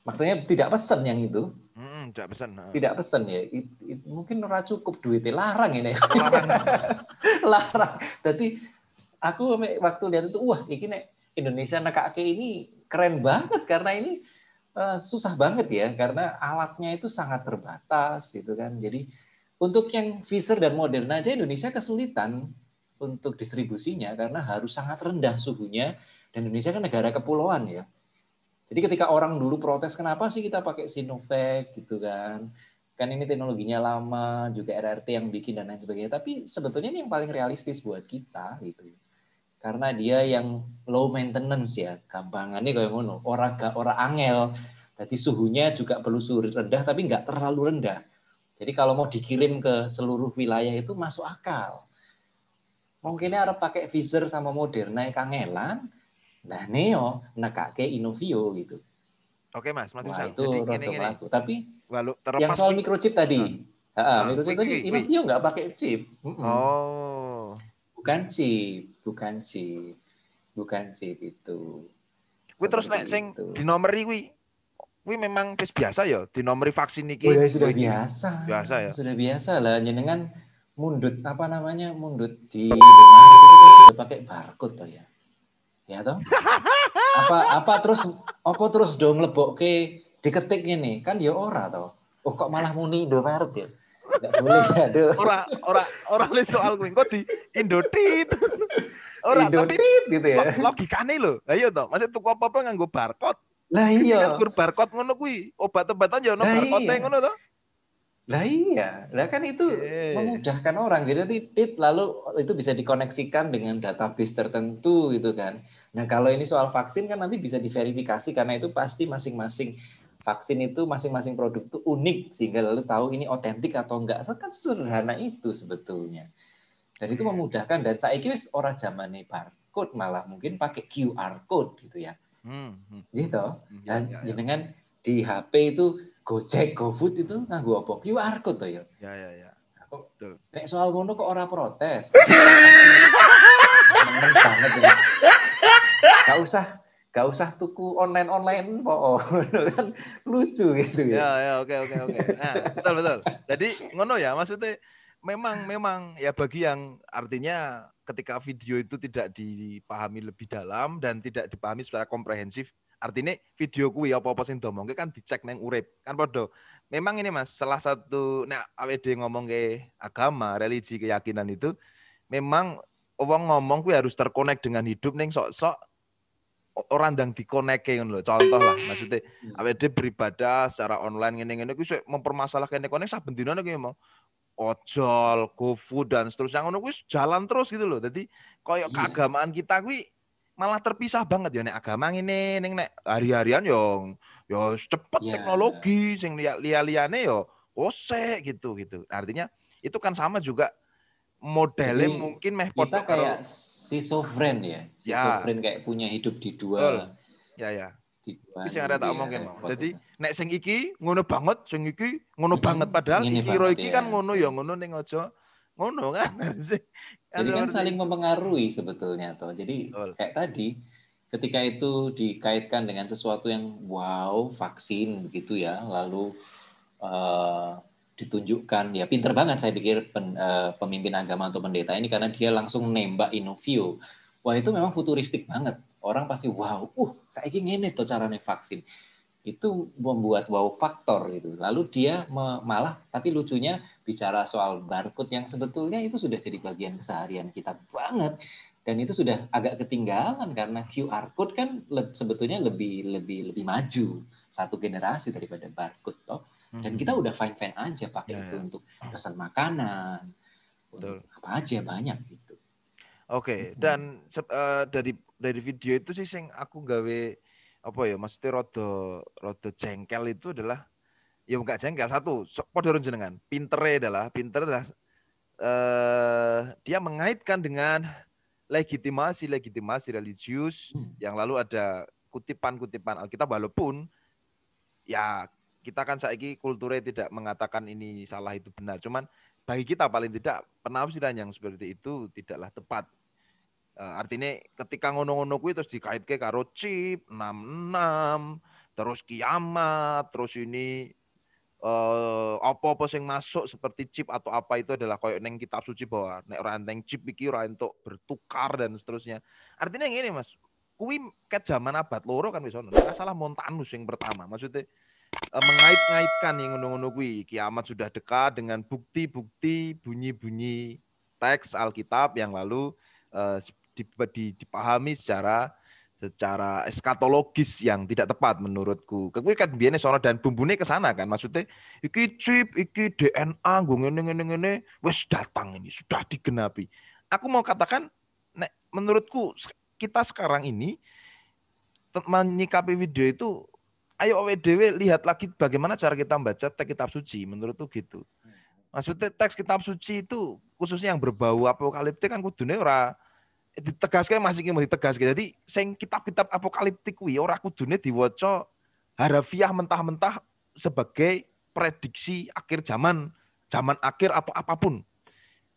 maksudnya tidak pesan yang itu. Tidak pesan ya. Mungkin ora cukup duitnya, larang ini. Larang. Jadi aku waktu lihat itu, wah ini Indonesia nekake ini keren banget karena ini susah banget ya, karena alatnya itu sangat terbatas gitu kan. Jadi untuk yang Pfizer dan Moderna aja Indonesia kesulitan untuk distribusinya karena harus sangat rendah suhunya, dan Indonesia kan negara kepulauan ya. Jadi ketika orang dulu protes kenapa sih kita pakai Sinovac gitu kan ini teknologinya lama, juga RRT yang bikin dan lain sebagainya. Tapi sebetulnya ini yang paling realistis buat kita gitu. Karena dia yang low maintenance ya, gampangannya kayak ngono, ora angel. Jadi suhunya juga perlu suhu rendah tapi nggak terlalu rendah. Jadi kalau mau dikirim ke seluruh wilayah itu masuk akal. Mungkinnya harus pakai Pfizer sama Moderna kangelan, nah neo nekake Inovio gitu. Oke Mas Wah, Rizal. itu Jadi gini. Tapi yang soal microchip tadi, microchip tadi Inovio nggak pakai chip. Oh. Bukan chip itu. Kuwi terus nek sing dinomeri kuwi memang biasa ya, dinomeri vaksin iki. Oh ya sudah biasa. Biasa ya. Sudah biasa lah, jenengan mundut mundut di Indomaret itu kan sudah pakai barcode toh ya. Ya toh? apa terus dong lebokke diketik ini kan ya ora toh. Oh kok malah muni Indomaret ya? Enggak boleh, aduh. Ora le soal kuwi kok di Indotit. Ora tapi gitu ya. Logikane lho. Lah iya toh, maksud tuku apa-apa nganggo barcode. Lah iya. Nganggo barcode ngono kuwi, obat-obatan ya ono barcode ngono toh. Lah iya, lah kan itu memudahkan orang. Jadi lalu itu bisa dikoneksikan dengan database tertentu gitu kan. Nah kalau ini soal vaksin kan nanti bisa diverifikasi karena itu pasti masing-masing vaksin itu masing-masing produk itu unik sehingga lalu tahu ini otentik atau enggak. Kan sederhana itu sebetulnya. Dan itu memudahkan, dan saiki wis ora zamane barcode, malah mungkin pakai QR code gitu ya. Gitu. Dan jenengan di HP itu Gojek, GoFood itu nganggo apa? QR code to ya. Ya. Betul. Nek soal ngono kok ora protes. Meneng banget ya. Gak usah tuku online po. Kan lucu gitu ya. Ya, oke. Nah, betul. Jadi ngono ya, maksudnya memang ya bagi yang artinya ketika video itu tidak dipahami lebih dalam dan tidak dipahami secara komprehensif, artinya video kuwi apa-apa sing domongke kan dicek neng urip. Kan podo. Memang ini Mas, salah satu AWD ngomong ke agama, religi, keyakinan itu memang wong ngomong kuwi harus terkonek dengan hidup neng sok-sok orang yang dikoneke ngono lho. Contoh lah, maksudnya AWD beribadah secara online ngene-ngene kuwi mempermasalahkan konek saben dina kuwi mau ojol, GoFood dan seterusnya ngono kuwi jalan terus gitu loh. Jadi koyo keagamaan kita kuwi malah terpisah banget ya nek agama ngene ning nek hari-harian yo cepet teknologi sing liya-liyane yo osek gitu. Artinya itu kan sama juga modelnya mungkin meh kita kayak si sovereign ya. Si sovereign kayak punya hidup di dua. Ya. Iki sing arep tak omongke mau. Dadi nek sing iki ngono banget, sing iki ngono banget padahal iki ro iki kan ngono ya ngono ning aja ngono kan. Jadi kan saling mempengaruhi sebetulnya toh. Jadi kayak tadi ketika itu dikaitkan dengan sesuatu yang wow, vaksin begitu ya, lalu ditunjukkan, ya pinter banget saya pikir pemimpin agama atau pendeta ini karena dia langsung nembak Inovio. Wah itu memang futuristik banget. Orang pasti wow, saya ingin ini tuh caranya vaksin. Itu membuat wow faktor gitu. Lalu dia malah, tapi lucunya bicara soal barcode yang sebetulnya itu sudah jadi bagian keseharian kita banget. Dan itu sudah agak ketinggalan karena QR code kan sebetulnya lebih maju satu generasi daripada barcode toh. Dan kita udah fine aja pakai itu untuk pesan makanan, untuk apa aja banyak gitu. Oke, dan dari video itu sih sing aku gawe apa ya, maksudnya rodo jengkel itu adalah ya enggak jengkel satu, padha jenengan. Pinter adalah dia mengaitkan dengan legitimasi religius yang lalu ada kutipan-kutipan Alkitab, walaupun ya kita kan saiki kulturnya tidak mengatakan ini salah itu benar, cuman bagi kita paling tidak penafsiran yang seperti itu tidaklah tepat. Artinya ketika ngono-ngono kuwi terus dikaitke karo chip 66, terus kiamat, terus ini apa-apa sing masuk seperti chip atau apa itu adalah koyo neng kitab suci bahwa nek ora enteng chip iki ora entuk bertukar dan seterusnya. Artinya ngene Mas, kuwi ket zaman abad loro kan wis ono. Nek salah Montanus yang pertama, maksudnya mengait-ngaitkan yang ngono-ngono kuwi, kiamat sudah dekat dengan bukti-bukti bunyi-bunyi teks Alkitab yang lalu dipahami secara eskatologis yang tidak tepat menurutku. Kuwi kan biyen sono dan bumbune ke sana kan. Maksudnya iki chip, iki DNA nggo ngene wis datang ini, sudah digenapi. Aku mau katakan nek menurutku kita sekarang ini menyikapi video itu, ayo WDW lihat lagi bagaimana cara kita membaca teks kitab suci, menurutku gitu. Maksudnya teks kitab suci itu khususnya yang berbau apokaliptik kan kudune ora ditegaskan, masih mau ditegaskan. Jadi sing kitab-kitab apokaliptik kuwi ora kudune diwaca harafiah mentah-mentah sebagai prediksi akhir zaman akhir atau apapun.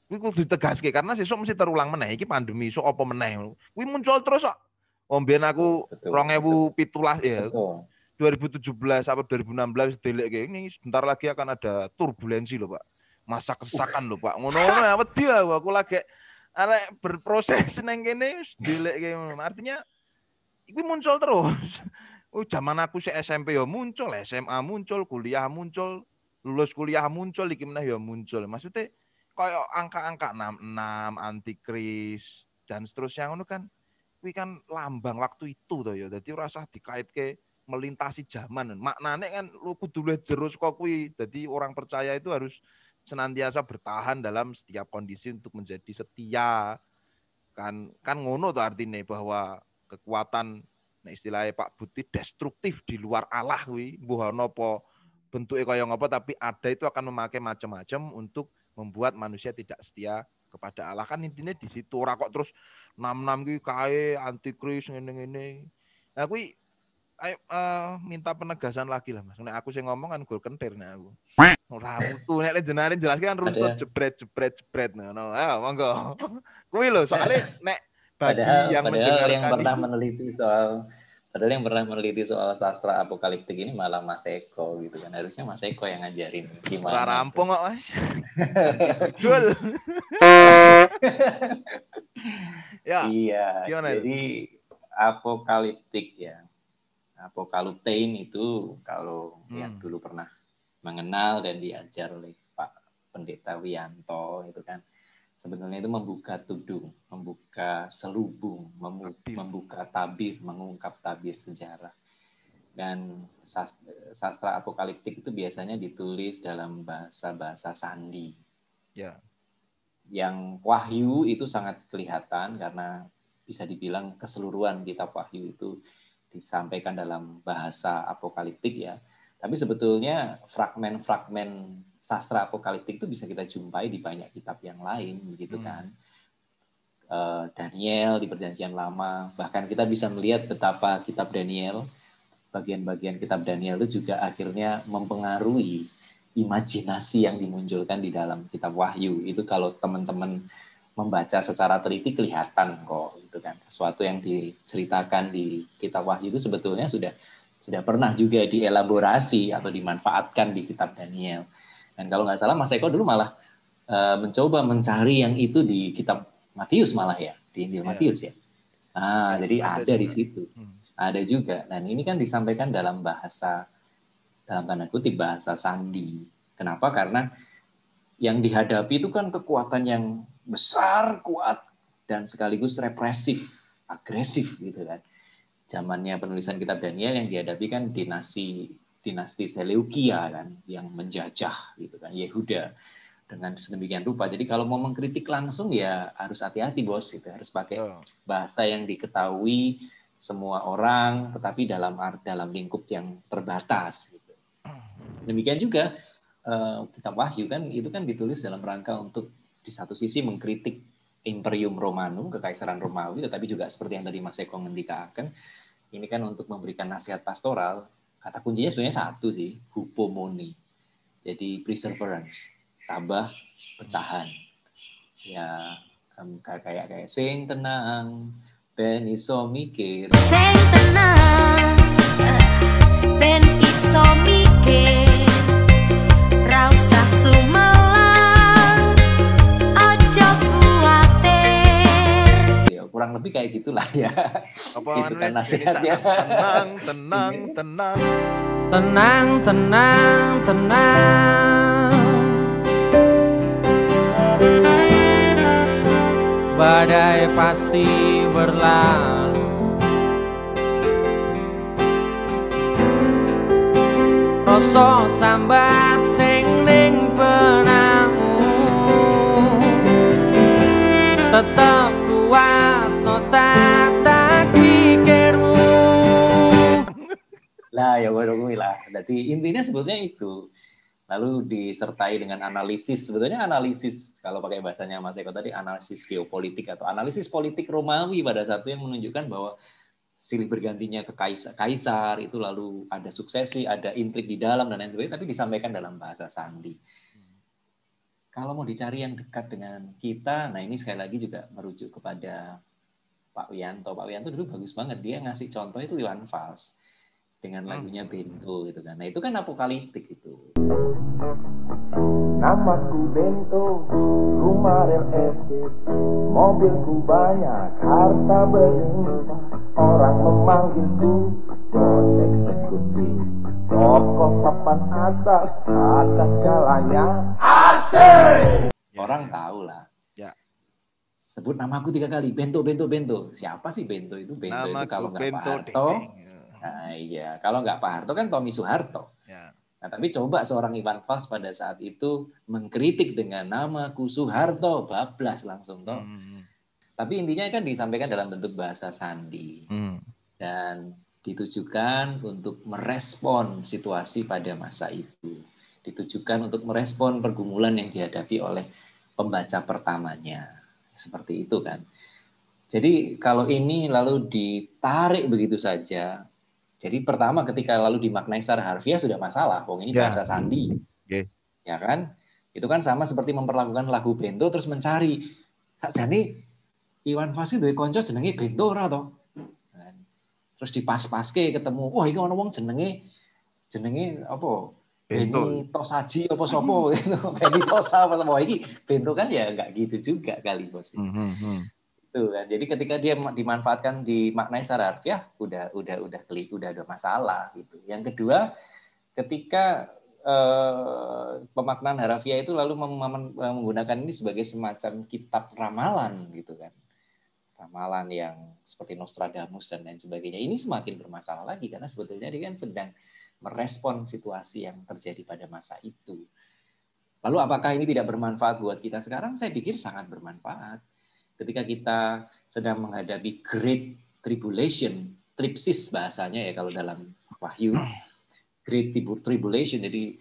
Kuwi kudu ditegaskan karena sesuk mesti terulang meneh iki pandemi, sok apa meneh. Kuwi muncul terus kok. Omben aku 2017 ya. 2017 atau 2016 delek ini sebentar lagi akan ada turbulensi loh Pak. Masa kesesakan loh Pak. Ngono wedi aku lagi berproses neng kene delek artinya itu muncul terus. Zaman aku si SMP ya muncul, SMA muncul, kuliah muncul, lulus kuliah muncul, iki meneh ya muncul. Maksudnya kayak angka-angka 66 antikris dan seterusnya ngono kan kuwi kan lambang waktu itu to ya. Dadi ora usah dikaitke melintasi zaman. Maknane kan lu kudu luwih jero saka kuwi. Dadi orang percaya itu harus senantiasa bertahan dalam setiap kondisi untuk menjadi setia. Kan ngono tuh artinya bahwa kekuatan Nek istilahnya Pak Buti destruktif di luar Allah kuwi, mbuh ana apa bentuknya kaya ngapa tapi ada itu akan memakai macam-macam untuk membuat manusia tidak setia kepada Allah. Kan intinya di situ ora kok terus nam-nam kuwi kae antikris ngene-ngene. Nah kuwi ayo minta penegasan lagi lah Mas. Nek aku sing ngomong kan gol kentir nek aku. Ora mutu nek jenenge jelas kan runtut jebret ngono. Ayo monggo. Kuwi lho soalnya nek bagi yang mendengarkan Padahal yang pernah meneliti soal sastra apokaliptik ini malah Mas Eko gitu kan. Harusnya Mas Eko yang ngajarin ora gimana. rampung kok Mas. Judul. Ya. Iya, Gimana jadi apokaliptik ya. Apokaliptein itu kalau yang dulu pernah mengenal dan diajar oleh Pak Pendeta Wianto itu kan sebenarnya itu membuka tudung, membuka selubung, membuka tabir, mengungkap tabir sejarah. Dan sastra apokaliptik itu biasanya ditulis dalam bahasa sandi. Ya. Yang Wahyu itu sangat kelihatan karena bisa dibilang keseluruhan kitab Wahyu itu disampaikan dalam bahasa apokaliptik ya. Tapi sebetulnya fragmen-fragmen sastra apokaliptik itu bisa kita jumpai di banyak kitab yang lain, begitu kan? Daniel di Perjanjian Lama, bahkan kita bisa melihat betapa kitab Daniel, bagian-bagian kitab Daniel itu juga akhirnya mempengaruhi imajinasi yang dimunculkan di dalam kitab Wahyu. Itu kalau teman-teman membaca secara teliti kelihatan kok, gitu kan? Sesuatu yang diceritakan di kitab Wahyu itu sebetulnya sudah pernah juga dielaborasi atau dimanfaatkan di kitab Daniel. Dan kalau nggak salah Mas Eko dulu malah mencoba mencari yang itu di kitab Matius malah ya, di Injil Matius ya. Jadi ada di situ. Ada juga. Dan ini kan disampaikan dalam bahasa, dalam tanda kutip bahasa sandi. Kenapa? Karena yang dihadapi itu kan kekuatan yang besar, kuat, dan sekaligus represif, agresif gitu kan. Zamannya penulisan kitab Daniel yang dihadapi kan dinasti Seleukia kan yang menjajah gitu kan Yehuda dengan sedemikian rupa. Jadi kalau mau mengkritik langsung ya harus hati-hati bos gitu, harus pakai bahasa yang diketahui semua orang tetapi dalam lingkup yang terbatas gitu. Demikian juga kitab Wahyu kan itu kan ditulis dalam rangka untuk di satu sisi mengkritik Imperium Romanum, kekaisaran Romawi, tetapi juga seperti yang tadi Mas Eko ngendikaken, ini kan untuk memberikan nasihat pastoral. Kata kuncinya sebenarnya satu sih, hupomone. Jadi perseverance, tabah, bertahan. Ya, kayak sing tenang, ben iso mikir. Sing tenang, ben iso mikir. Ra usah sumelang, aja kuwatir. Ya, kurang lebih kayak gitulah ya. Apa itu kan nasihatnya. Tenang. Badai pasti berlalu. Rasa sambat sing ning benakmu tetap kuat no tak pikirmu. Lah ya waduh lah. Jadi intinya sebetulnya itu. Lalu disertai dengan analisis. Sebetulnya analisis kalau pakai bahasanya Mas Eko tadi analisis geopolitik atau analisis politik Romawi pada saat itu yang menunjukkan bahwa silih bergantinya ke kaisar itu lalu ada suksesi, ada intrik di dalam dan lain sebagainya, tapi disampaikan dalam bahasa sandi. Kalau mau dicari yang dekat dengan kita, nah ini sekali lagi juga merujuk kepada Pak Wianto. Pak Wianto dulu bagus banget, dia ngasih contoh itu Iwan Fals dengan lagunya Bento gitu kan. Nah itu kan apokaliptik itu. Namaku Bento, rumah rel estate, mobilku banyak, harta berlimpah, orang memanggilku bos eksekutif, pokok papan atas segalanya, asik. Orang tahu lah. Ya. Sebut namaku 3 kali, Bento. Siapa sih Bento itu? Bento itu kalau nggak Pak Harto. Nah iya, kalau nggak Pak Harto kan Tommy Soeharto. Ya. Nah, tapi coba seorang Iwan Fals pada saat itu mengkritik dengan namaku Soeharto, bablas langsung toh. Tapi intinya kan disampaikan dalam bentuk bahasa sandi. dan ditujukan untuk merespon situasi pada masa itu. Ditujukan untuk merespon pergumulan yang dihadapi oleh pembaca pertamanya. Seperti itu kan. Jadi kalau ini lalu ditarik begitu saja, jadi pertama ketika lalu dimaknai secara harfiah sudah masalah. Wong ini bahasa sandi. Ya kan? Itu kan sama seperti memperlakukan lagu bento terus mencari. Sakjane Iwan Fals duwe kanca jenenge Bento ora to? Terus dipas-paske ketemu, wah iki ana wong jenenge apa? Beni Tosaji apa sapa gitu. Beni Tosa apa wah iki Bento kan ya enggak gitu juga kali Bos. Itu kan. Jadi ketika dia dimanfaatkan dimaknai secara harfiah udah ada masalah gitu. Yang kedua, ketika pemaknaan harfiah itu lalu menggunakan ini sebagai semacam kitab ramalan gitu kan. Ramalan yang seperti Nostradamus dan lain sebagainya. Ini semakin bermasalah lagi karena sebetulnya dia kan sedang merespon situasi yang terjadi pada masa itu. Lalu apakah ini tidak bermanfaat buat kita sekarang? Saya pikir sangat bermanfaat. Ketika kita sedang menghadapi Great Tribulation, tripsis bahasanya ya kalau dalam Wahyu, Great Tribulation, jadi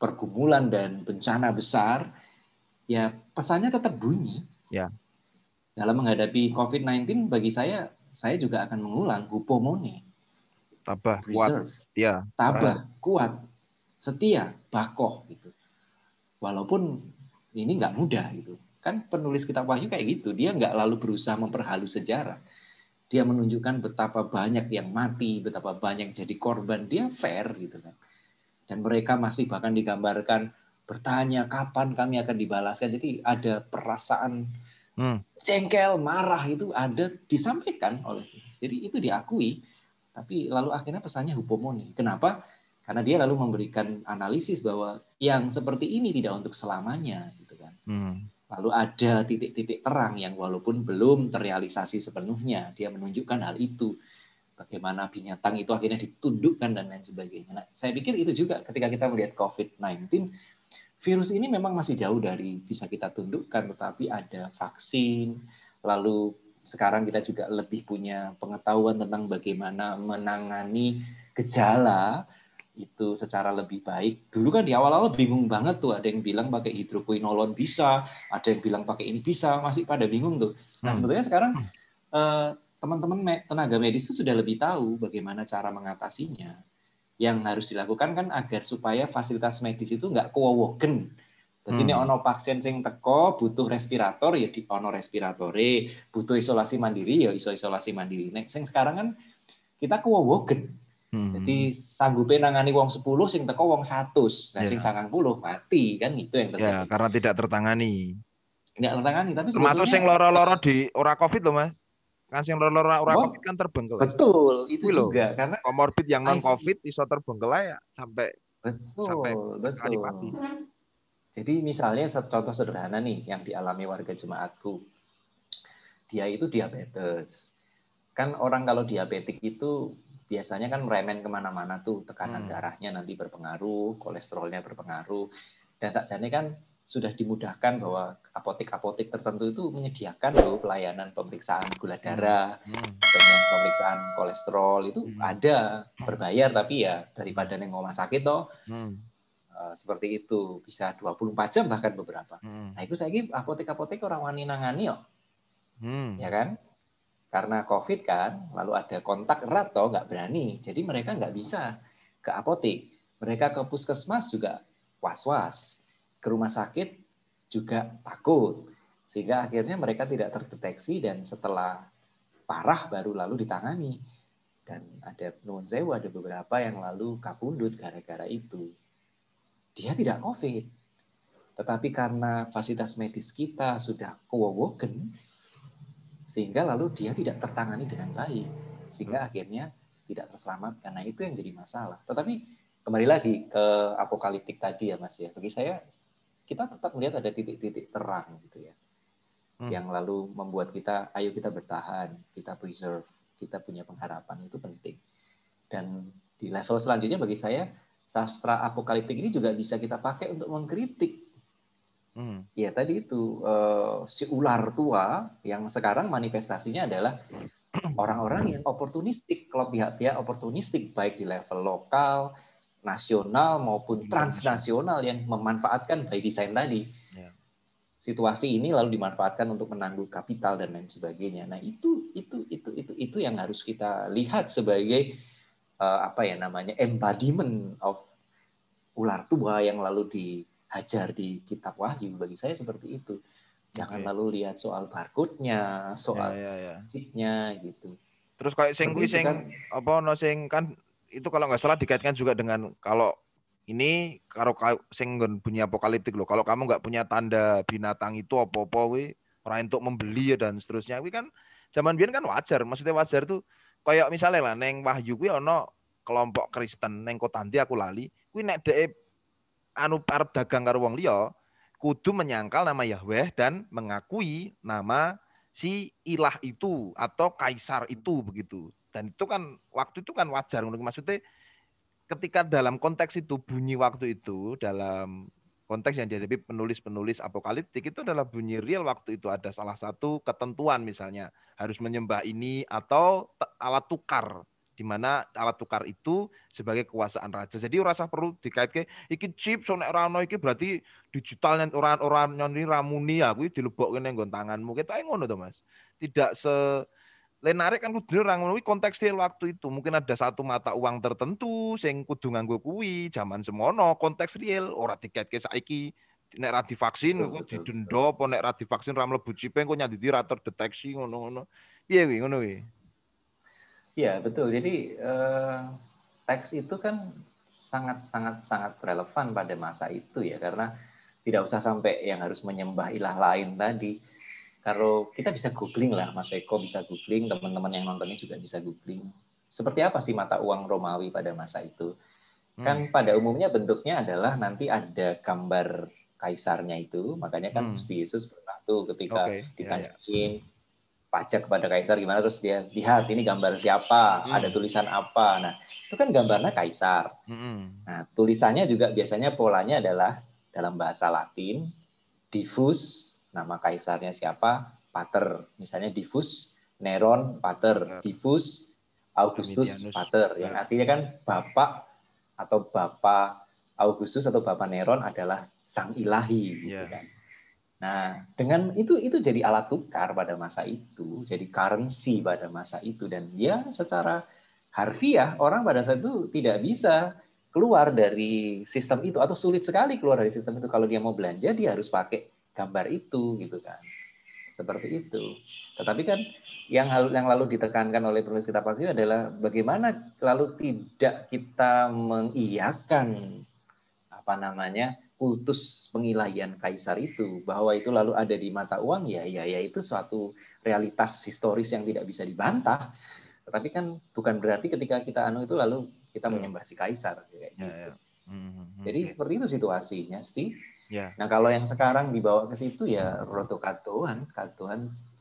pergumulan dan bencana besar, ya pesannya tetap bunyi. Ya. Dalam menghadapi COVID-19 bagi saya juga akan mengulang hupomone. Tabah, reserve, kuat. Ya. Tabah, kuat, setia, bakoh gitu. Walaupun ini nggak mudah gitu. Kan penulis kitab Wahyu kayak gitu, dia nggak lalu berusaha memperhalus sejarah. Dia menunjukkan betapa banyak yang mati, betapa banyak jadi korban. Dia fair gitu kan. Dan mereka masih bahkan digambarkan bertanya kapan kami akan dibalaskan. Jadi ada perasaan jengkel, marah itu ada disampaikan oleh. Jadi itu diakui. Tapi lalu akhirnya pesannya hupomone. Kenapa? Karena dia lalu memberikan analisis bahwa yang seperti ini tidak untuk selamanya, gitu kan. Lalu ada titik-titik terang yang walaupun belum terrealisasi sepenuhnya, dia menunjukkan hal itu. Bagaimana binatang itu akhirnya ditundukkan dan lain sebagainya. Nah, saya pikir itu juga ketika kita melihat COVID-19, virus ini memang masih jauh dari bisa kita tundukkan, tetapi ada vaksin, lalu sekarang kita juga lebih punya pengetahuan tentang bagaimana menangani gejala itu secara lebih baik. Dulu kan di awal-awal bingung banget tuh, ada yang bilang pakai hidroquinolone bisa, ada yang bilang pakai ini bisa, masih pada bingung tuh. Nah sebetulnya sekarang teman-teman tenaga medis itu sudah lebih tahu bagaimana cara mengatasinya. Yang harus dilakukan kan agar supaya fasilitas medis itu nggak kewowogen. Jadi ini ono pasien sing teko butuh respirator ya di ono respiratore, butuh isolasi mandiri ya isolasi mandiri. Nek sing sekarang kan kita kewowogen. Jadi sanggupe nangani wong 10 sing teko wong 100. Nah sing 90 mati kan itu yang terjadi. Ya, karena tidak tertangani. Tidak tertangani tapi termasuk sing loro-loro di ora Covid loh, Mas. Kan sing loro-loro ora Covid kan terbengkel. Betul, itu juga karena komorbid yang non Covid iso terbengkel ya sampai betul. mati. Jadi misalnya contoh sederhana nih yang dialami warga jemaatku. Dia itu diabetes. Kan orang kalau diabetik itu biasanya kan meremen kemana-mana tuh, tekanan darahnya nanti berpengaruh, kolesterolnya berpengaruh. Dan sakjane kan sudah dimudahkan bahwa apotek-apotek tertentu itu menyediakan loh pelayanan pemeriksaan gula darah, pemeriksaan kolesterol itu ada berbayar tapi ya daripada neng rumah sakit toh seperti itu bisa 24 jam bahkan beberapa. Nah itu saya kira apotek-apotek orang wani nangani ya kan? Karena COVID kan, lalu ada kontak erat toh nggak berani, jadi mereka nggak bisa ke apotek, mereka ke puskesmas juga was-was. Ke rumah sakit juga takut, sehingga akhirnya mereka tidak terdeteksi dan setelah parah baru lalu ditangani. Dan ada nuwun sewu, ada beberapa yang lalu kapundut gara-gara itu. Dia tidak COVID, tetapi karena fasilitas medis kita sudah kewowogen, sehingga lalu dia tidak tertangani dengan baik, sehingga akhirnya tidak terselamatkan. Nah itu yang jadi masalah. Tetapi kembali lagi ke apokaliptik tadi ya Mas ya, bagi saya kita tetap melihat ada titik-titik terang gitu ya, yang lalu membuat kita, ayo kita bertahan, kita preserve, kita punya pengharapan, itu penting. Dan di level selanjutnya bagi saya, sastra apokaliptik ini juga bisa kita pakai untuk mengkritik. Ya tadi itu si ular tua yang sekarang manifestasinya adalah orang-orang yang oportunistik, kalau pihak-pihak oportunistik baik di level lokal, nasional maupun transnasional yang memanfaatkan by design tadi. Ya. Situasi ini lalu dimanfaatkan untuk menangguh kapital dan lain sebagainya. Nah, itu yang harus kita lihat sebagai embodiment of ular tua yang lalu dihajar di kitab Wahyu. Bagi saya seperti itu. Jangan lalu lihat soal barcode-nya, soal chip-nya gitu. Terus kayak sing kan itu kalau nggak salah dikaitkan juga dengan kalau ini kalau sing bunyi apokaliptik loh. Kalau kamu nggak punya tanda binatang itu apa-apa orang untuk membeli dan seterusnya. Kan zaman biyen kan wajar. Maksudnya wajar tuh kayak misalnya lah neng Wahyu kuwi ono kelompok Kristen neng Kotanti aku lali. Kuwi nek dhek arep dagang karo wong liya kudu menyangkal nama Yahweh dan mengakui nama si ilah itu atau kaisar itu begitu. Dan itu kan waktu itu kan wajar. Maksudnya ketika dalam konteks itu bunyi waktu itu dalam konteks yang dihadapi penulis-penulis apokaliptik itu adalah bunyi real waktu itu ada salah satu ketentuan misalnya harus menyembah ini atau alat tukar di mana alat tukar itu sebagai kekuasaan raja. Jadi rasa perlu dikaitke iki chip sonek rano iki berarti digital orang-orang nyoni ramuni ya kuwi dilebokke nang nggon tanganmu. Ketoke ngono to Mas. Tidak se lenarik kan kudu orang ngono kontekstil waktu itu. Mungkin ada satu mata uang tertentu sing kudu nganggo kuwi zaman semono konteks real ora dikaitke saiki nek ra divaksin kok didenda apa nek ra divaksin ra mlebu cipe engko nyanditi ra terdeteksi ngono-ngono. Piye kuwi ngono kuwi? Iya, betul. Jadi teks itu kan sangat relevan pada masa itu ya, karena tidak usah sampai yang harus menyembah ilah lain tadi. Kalau kita bisa googling lah, Mas Eko bisa googling, teman-teman yang nontonnya juga bisa googling. Seperti apa sih mata uang Romawi pada masa itu? Kan pada umumnya bentuknya adalah nanti ada gambar kaisarnya itu, makanya kan Gusti Yesus pernah tuh ketika ditanyain pajak kepada kaisar gimana, terus dia lihat ini gambar siapa, ada tulisan apa. Nah, itu kan gambarnya kaisar. Nah, tulisannya juga biasanya polanya adalah dalam bahasa Latin, Divus, nama kaisarnya siapa, Pater. Misalnya Divus Neron Pater, Divus Augustus Pater. Yang artinya kan bapak atau bapak Augustus atau bapak Neron adalah sang ilahi, gitu kan. Nah, dengan itu jadi alat tukar pada masa itu, jadi currency pada masa itu, dan ya secara harfiah orang pada saat itu tidak bisa keluar dari sistem itu atau sulit sekali keluar dari sistem itu. Kalau dia mau belanja dia harus pakai gambar itu gitu kan. Seperti itu. Tetapi kan yang lalu ditekankan oleh penulis kitab Wahyu adalah bagaimana lalu tidak kita mengiyakan kultus pengilahian kaisar itu, bahwa itu lalu ada di mata uang, ya itu suatu realitas historis yang tidak bisa dibantah. Tetapi kan bukan berarti ketika kita itu lalu kita menyembah si kaisar kayak gitu. Jadi seperti itu situasinya sih. Nah, kalau yang sekarang dibawa ke situ ya roto katuan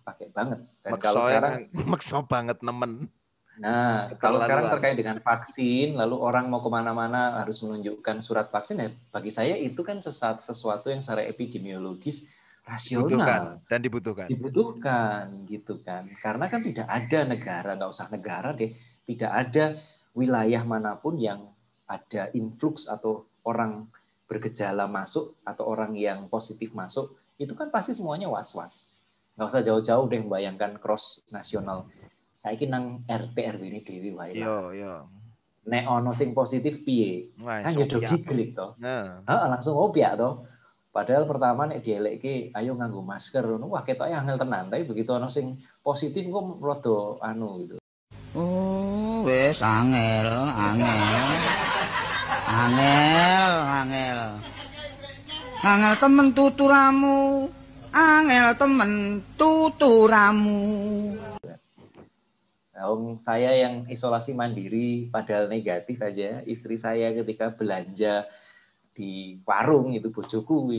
pakai banget. Dan kalau sekarang maksa banget nemen. Nah, kalau sekarang terkait dengan vaksin, lalu orang mau kemana-mana harus menunjukkan surat vaksin, ya bagi saya itu kan sesuatu yang secara epidemiologis rasional dan dibutuhkan gitu kan. Karena kan tidak ada negara, nggak usah negara deh, tidak ada wilayah manapun yang ada influx atau orang bergejala masuk atau orang yang positif masuk, itu kan pasti semuanya was-was. Nggak usah jauh-jauh deh membayangkan cross nasional. Saiki nang RT RW ini dewi wae lah. Yo. Nek ono sing positif piye? Kan ya do gigrik to. Langsung opiak to. Padahal pertama nek dielekke ayo nganggo masker ngono, wah ketoke angel tenan, tapi begitu ono sing positif kok rada gitu. Oh, wis angel. Angel temen tuturamu. Saya yang isolasi mandiri padahal negatif aja, istri saya ketika belanja di warung itu bojoku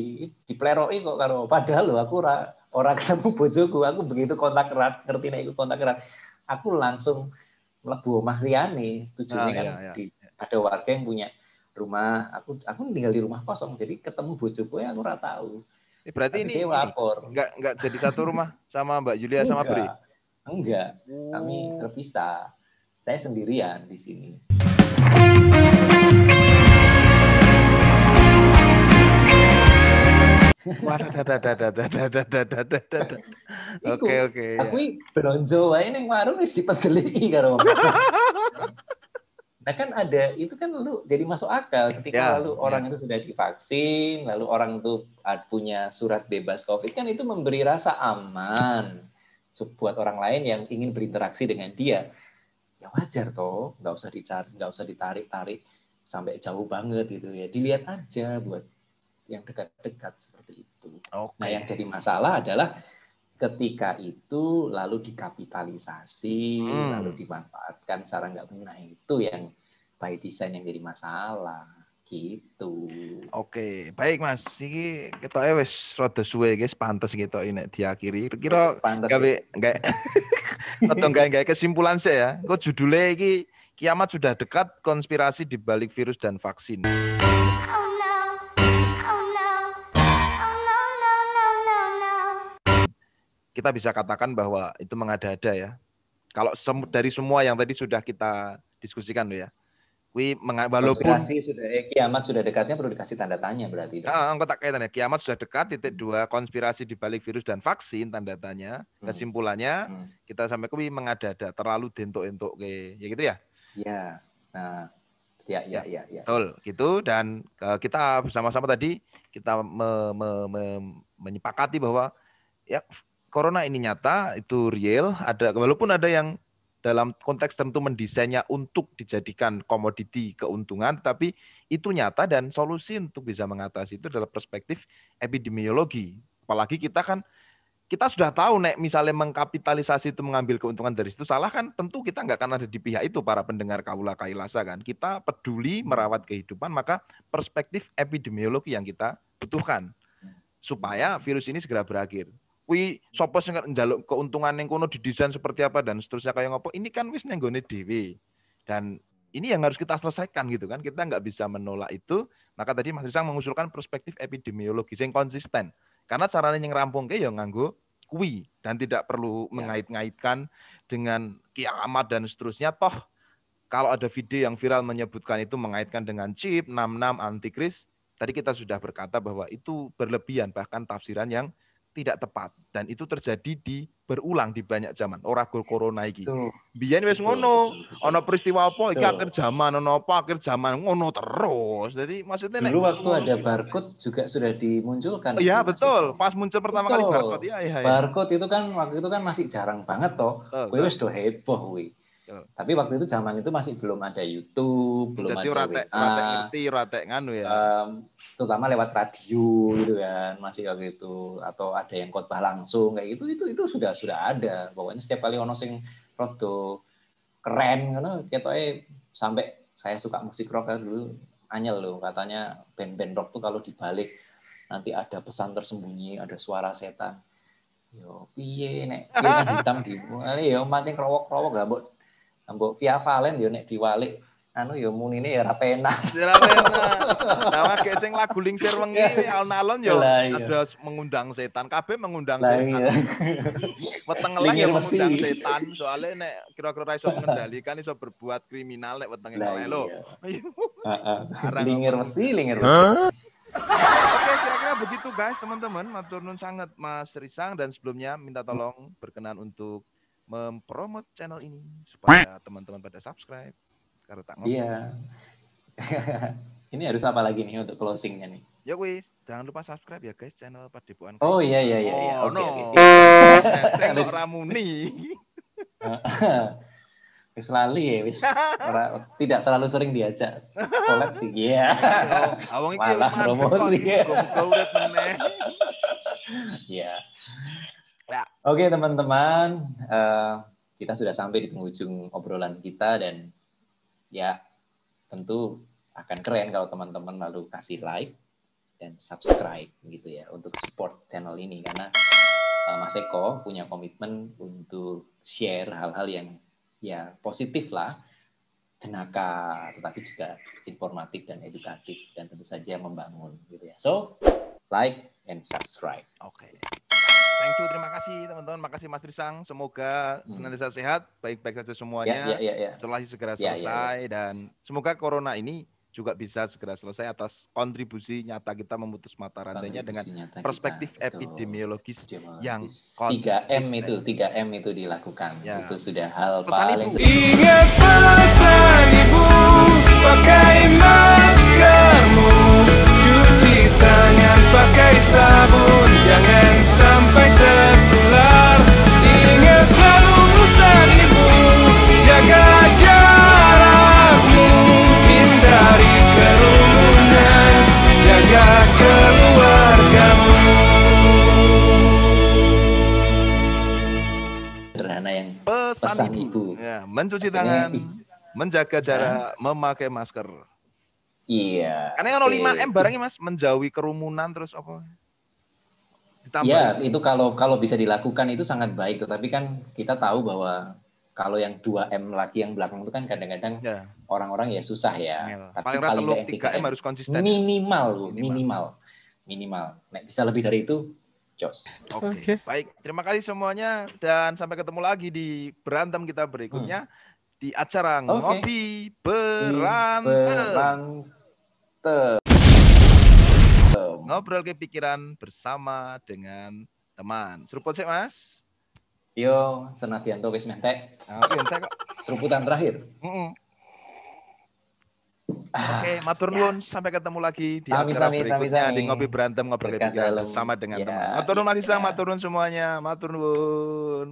dipleroki kok karo padahal lho aku ora ketemu bojoku, aku begitu kontak erat, ngerti nek iku kontak erat, aku langsung mlebu omah liyane. Tujuane kan ada warga yang punya rumah, aku tinggal di rumah kosong, jadi ketemu bojoku aku ora tahu. Berarti ini enggak jadi satu rumah sama Mbak Julia sama Bri. Enggak, kami terpisah. Saya sendirian di sini. Oke. Aku belonjo wae ning warung wis dipegeliki karo wong. Nah kan ada, itu kan lalu jadi masuk akal ketika lalu orang itu sudah divaksin, lalu orang itu punya surat bebas COVID, kan itu memberi rasa aman buat orang lain yang ingin berinteraksi dengan dia. Ya wajar toh, nggak usah dicari, nggak usah ditarik-tarik sampai jauh banget gitu ya. Dilihat aja buat yang dekat-dekat seperti itu. Okay. Nah yang jadi masalah adalah ketika itu lalu dikapitalisasi, lalu dimanfaatkan secara nggak benar, itu yang by design yang jadi masalah gitu. Oke, baik Mas. Iki ketoke wis rada suwe guys, pantes gitu ini diakhiri. Kira gawe enggak atau enggak kesimpulan saya ya. Kok judulnya iki kiamat sudah dekat, konspirasi di balik virus dan vaksin. Kita bisa katakan bahwa itu mengada-ada ya. Kalau dari semua yang tadi sudah kita diskusikan loh ya. Walaupun konspirasi sudah kiamat sudah dekatnya perlu dikasih tanda tanya berarti. Engko tak kaitannya kiamat sudah dekat .2 konspirasi di balik virus dan vaksin tanda tanya. Kesimpulannya kita sampai kuwi mengada-ada terlalu dentok-entok ya gitu ya. Iya. Nah, ya. Betul, gitu dan kita bersama-sama tadi kita menyepakati bahwa ya corona ini nyata, itu real, walaupun ada yang dalam konteks tertentu mendesainnya untuk dijadikan komoditi keuntungan, tapi itu nyata dan solusi untuk bisa mengatasi itu adalah perspektif epidemiologi. Apalagi kita sudah tahu misalnya mengkapitalisasi itu mengambil keuntungan dari situ salah kan, tentu kita nggak akan ada di pihak itu para pendengar Kaula Kailasa kan. Kita peduli merawat kehidupan, maka perspektif epidemiologi yang kita butuhkan supaya virus ini segera berakhir. Sopo sing njaluk keuntungan ning kono didesain seperti apa dan seterusnya kayak ngopo, ini kan wis nenggone dhewe. Dan ini yang harus kita selesaikan gitu kan. Kita nggak bisa menolak itu. Maka tadi Mas Risang mengusulkan perspektif epidemiologi yang konsisten. Karena caranya yang rampung ya nganggo kuwi dan tidak perlu mengait-ngaitkan dengan kiamat dan seterusnya. Toh kalau ada video yang viral menyebutkan itu mengaitkan dengan chip 66 antikris, tadi kita sudah berkata bahwa itu berlebihan, bahkan tafsiran yang tidak tepat, dan itu terjadi berulang di banyak zaman. Ora gol corona iki. Biyen wis ngono, ana peristiwa apa iki akhir zaman, ana apa akhir zaman, ngono terus. Jadi maksudnya dulu waktu ada barcode juga sudah dimunculkan. Iya betul, pas muncul pertama kali barcode ya. Barcode itu kan waktu itu kan masih jarang banget toh. Kuwi wis do heboh kuwi. Tapi waktu itu zaman itu masih belum ada YouTube, belum ada WA. Rate nganu ya. Terutama lewat radio gitu kan, masih kayak gitu, atau ada yang khotbah langsung kayak gitu, itu sudah ada. Pokoknya setiap kali ono sing rada keren ngono ketoke, sampai saya suka musik rock dulu anyel loh, katanya band-band rock tuh kalau dibalik nanti ada pesan tersembunyi, ada suara setan. Yo piye nek hitam di yo mancing krowok-krowok gak mbok Via Valen yo nek diwalik anu yo munine ya ora penak. Ora penak. Nah, wake sing lagu Lingsir Wengi alon-alon yo ada mengundang setan, kabeh mengundang setan. Weteng leh ya mengundang setan, soalnya nek kira-kira iso mengendalikan, iso berbuat kriminal nek wetenge leh lho. Lingir mesti. Oke, kira-kira begitu guys, teman-teman. Matur nuwun sangat Mas Risang, dan sebelumnya minta tolong berkenan untuk mempromot channel ini supaya teman-teman pada subscribe. Karena tak ngomong. Iya. Ini harus apa lagi nih untuk closingnya nih? Ya wis, jangan lupa subscribe ya guys channel Padepokan. Oh iya. Oke. Tengok Ramuni. Wis lali ya, wis tidak terlalu sering diajak collab sih ya. Awang iki malah promosi. Iya. Oke teman-teman, kita sudah sampai di penghujung obrolan kita, dan ya tentu akan keren kalau teman-teman lalu kasih like dan subscribe gitu ya untuk support channel ini, karena Mas Eko punya komitmen untuk share hal-hal yang ya positif lah, jenaka, tetapi juga informatif dan edukatif, dan tentu saja membangun gitu ya. So like and subscribe. Oke. Thank you, terima kasih teman-teman. Makasih Mas Trisang. Semoga senantiasa sehat, baik-baik saja semuanya. Isolasi segera selesai dan semoga corona ini juga bisa segera selesai atas kontribusi nyata kita memutus mata rantainya dengan perspektif epidemiologis yang 3M itu dilakukan. Ya. Itu sudah hal Pesan paling Ibu. Ingat pesan ibu, pakai maskermu, cuci tangan pakai sabun, jangan sampai tertular. Ingat selalu pesan ibu, jaga jarakmu, hindari kerumunan, jaga keluargamu. sederhana yang Pesan ibu. Ya, mencuci Maksudnya, tangan, menjaga jarak, memakai masker. Iya. Karena yang 5M barangnya Mas, menjauhi kerumunan terus apa? Ditambah. Ya, itu kalau bisa dilakukan itu sangat baik, tetapi kan kita tahu bahwa kalau yang 2M lagi yang belakang itu kan kadang-kadang Ya. orang-orang ya susah ya. Angel. Tapi Paling paling rata nggak 3M harus konsisten. Minimal. Minimal. Nek bisa lebih dari itu, jos. Oke. Baik, terima kasih semuanya dan sampai ketemu lagi di berantem kita berikutnya di acara Ngopi Berantem. Ngobrol ke pikiran bersama dengan teman. Seruput sih Mas. Yo, senadyan wis mentek. Iya, saya kok. Seruputan terakhir. Oke, matur nuwun, sampai ketemu lagi di Sami, acara sami, berikutnya sami. di Ngopi Berantem, ngobrol ke Berkat pikiran dalam. bersama dengan Ya, teman. Matur nuwun Mas Isang, ya. matur nuwun semuanya, matur nuwun.